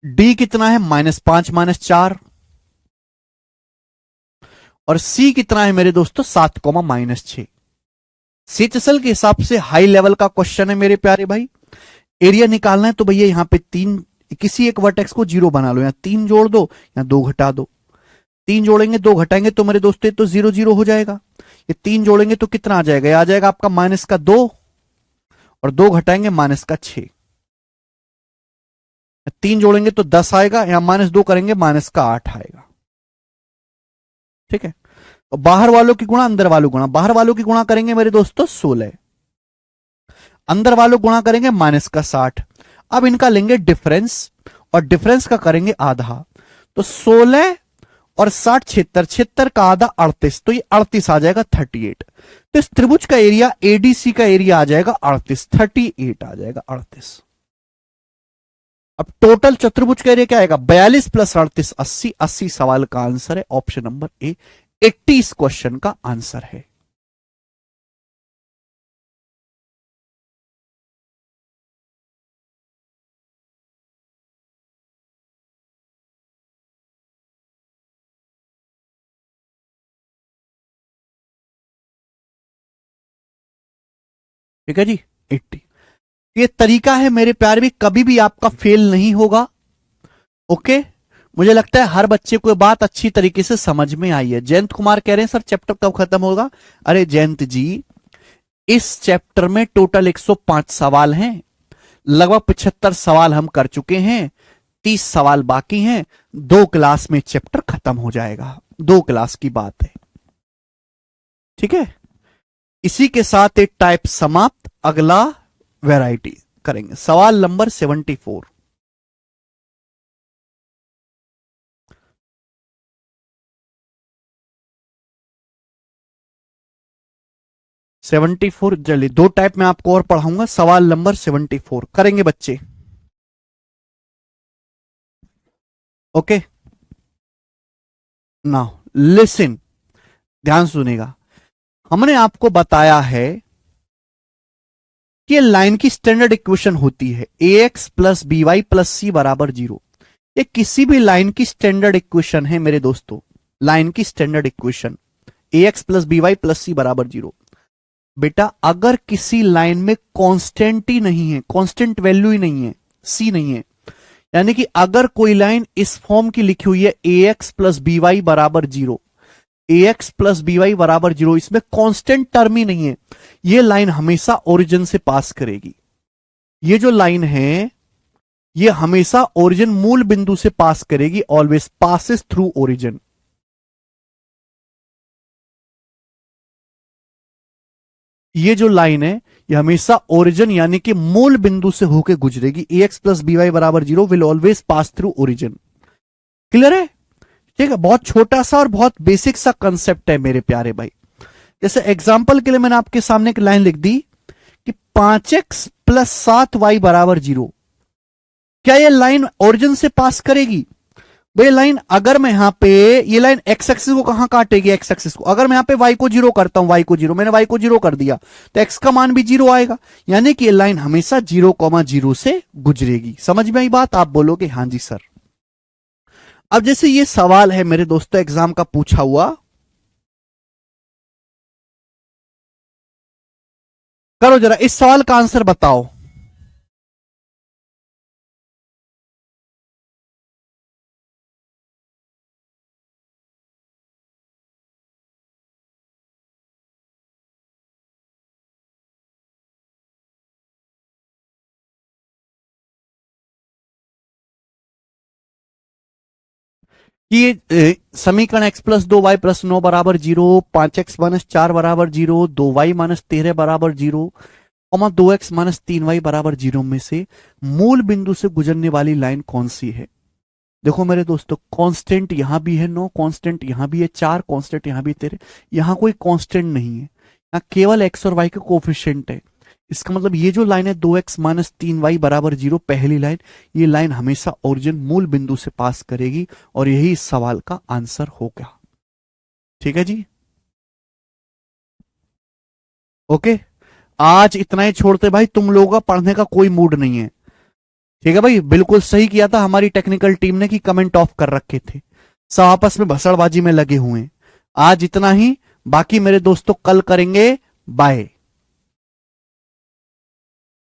डी कितना है -5 -4, और सी कितना है मेरे दोस्तों 7, -6। सीएचएसएल के हिसाब से हाई लेवल का क्वेश्चन है मेरे प्यारे भाई। एरिया निकालना है तो भैया यहां पे 3, किसी एक वर्टेक्स को 0 बना लो, या 3 जोड़ दो या 2 घटा दो। 3 जोड़ेंगे 2 घटाएंगे तो मेरे दोस्तों तो 0 0 हो जाएगा। ये 3 जोड़ेंगे तो कितना आ जाएगा, ये आ जाएगा आपका -2, और 2 घटाएंगे -6। 3 जोड़ेंगे तो 10 आएगा, या -2 करेंगे -8 आएगा। ठीक है, और बाहर वालों की गुणा अंदर वालों गुणा, बाहर वालों की गुणा करेंगे मेरे दोस्तों 16, अंदर वालों गुणा करेंगे -60। अब इनका लेंगे डिफरेंस, और डिफरेंस का करेंगे आधा, तो 16 और 60 76, 76 का आधा 38, तो ये 38 आ जाएगा 38। तो इस त्रिभुज का एरिया एडीसी का एरिया आ जाएगा 38, 38 आ जाएगा 38। अब टोटल चतुर्भुज का एरिया क्या आएगा 42 + 38 80, 80 सवाल का आंसर है ऑप्शन नंबर ए, 80 इस क्वेश्चन का आंसर है। ठीक है जी 80। ये तरीका है मेरे प्यारे भी, कभी भी आपका फेल नहीं होगा। ओके, मुझे लगता है हर बच्चे को बात अच्छी तरीके से समझ में आई है। जयंत कुमार कह रहे हैं सर चैप्टर कब खत्म होगा। अरे जयंत जी, इस चैप्टर में टोटल 105 सवाल हैं, लगभग 75 सवाल हम कर चुके हैं, 30 सवाल बाकी हैं। 2 क्लास में चैप्टर खत्म हो जाएगा, 2 क्लास की बात है। ठीक है, इसी के साथ एक टाइप समाप्त, अगला वैरायटी करेंगे। सवाल नंबर 74। 74 जल्दी, 2 टाइप में आपको और पढ़ाऊंगा। सवाल नंबर 74 करेंगे बच्चे। ओके, नाउ लिसन, ध्यान सुनेगा। हमने आपको बताया है कि ये लाइन की स्टैंडर्ड इक्वेशन होती है ax + by + c = 0। ये किसी भी लाइन की स्टैंडर्ड इक्वेशन है मेरे दोस्तों, लाइन की standard equation ax + by + c = 0। बेटा अगर किसी लाइन में कांस्टेंट ही नहीं है, कांस्टेंट वैल्यू ही नहीं है, c नहीं है, यानी कि अगर कोई लाइन इस फॉर्म की लिखी हुई है ax + by = 0, ax + by = 0, इसमें कांस्टेंट टर्म ही नहीं है, ये लाइन हमेशा ओरिजिन से पास करेगी। ये जो लाइन है ये हमेशा ओरिजिन मूल बिंदु से पास करेगी, ऑलवेज पासिस थ्रू ओरिजिन। ये जो लाइन है ये हमेशा ओरिजिन यानी कि मूल बिंदु से होकर गुजरेगी। ax + by = 0 will always pass through origin. Clear है? ठीक है, बहुत छोटा सा और बहुत बेसिक सा कंसेप्ट है मेरे प्यारे भाई। जैसे एग्जांपल के लिए मैंने आपके सामने एक लाइन लिख दी कि 5x + 7y = 0। क्या ये लाइन ओरिजिन से पास करेगी? भाई लाइन, अगर मैं यहां पे, ये लाइन एक्स एक्सिस को कहां काटेगी, एक्स एक्सिस को। अगर मैं यहां पे वाई को 0 करता हूं, वाई को 0, मैंने वाई को 0 कर दिया तो एक्स का मान भी 0 आएगा, यानी कि ये लाइन हमेशा 0,0 से गुजरेगी। समझ में आई बात? आप बोलोगे हां जी सर। अब जैसे ये सवाल है मेरे दोस्तों एग्जाम का पूछा हुआ, करो जरा इस सवाल का आंसर बताओ। कि समीकरण x प्लस 2y प्लस 9 बराबर 0, 5x माइनस 4 बराबर 0, 2y माइनस 13 बराबर 0, 2x माइनस 3y बराबर 0 में से मूल बिंदु से गुजरने वाली लाइन कौन सी है? देखो मेरे दोस्तों, कांस्टेंट यहां भी है 9, कांस्टेंट यहां भी है 4, कांस्टेंट यहां भी 13, यहां कोई कांस्टेंट नहीं है, यहां केवल x और y के कोफिशिएंट है। इसका मतलब ये जो लाइन है 2x माइनस 3y बराबर 0, पहली लाइन, ये लाइन हमेशा ओरिजिन मूल बिंदु से पास करेगी और यही इस सवाल का आंसर होगा। ठीक है जी, ओके। आज इतना ही छोड़ते भाई, तुम लोगों का पढ़ने का कोई मूड नहीं है। ठीक है भाई, बिल्कुल सही किया था हमारी टेक्निकल टीम ने कि कमेंट ऑफ कर रखे थे, सब आपस में भसड़बाजी में लगे हुए हैं। आज इतना ही, बाकी मेरे दोस्तों कल करेंगे। बाय।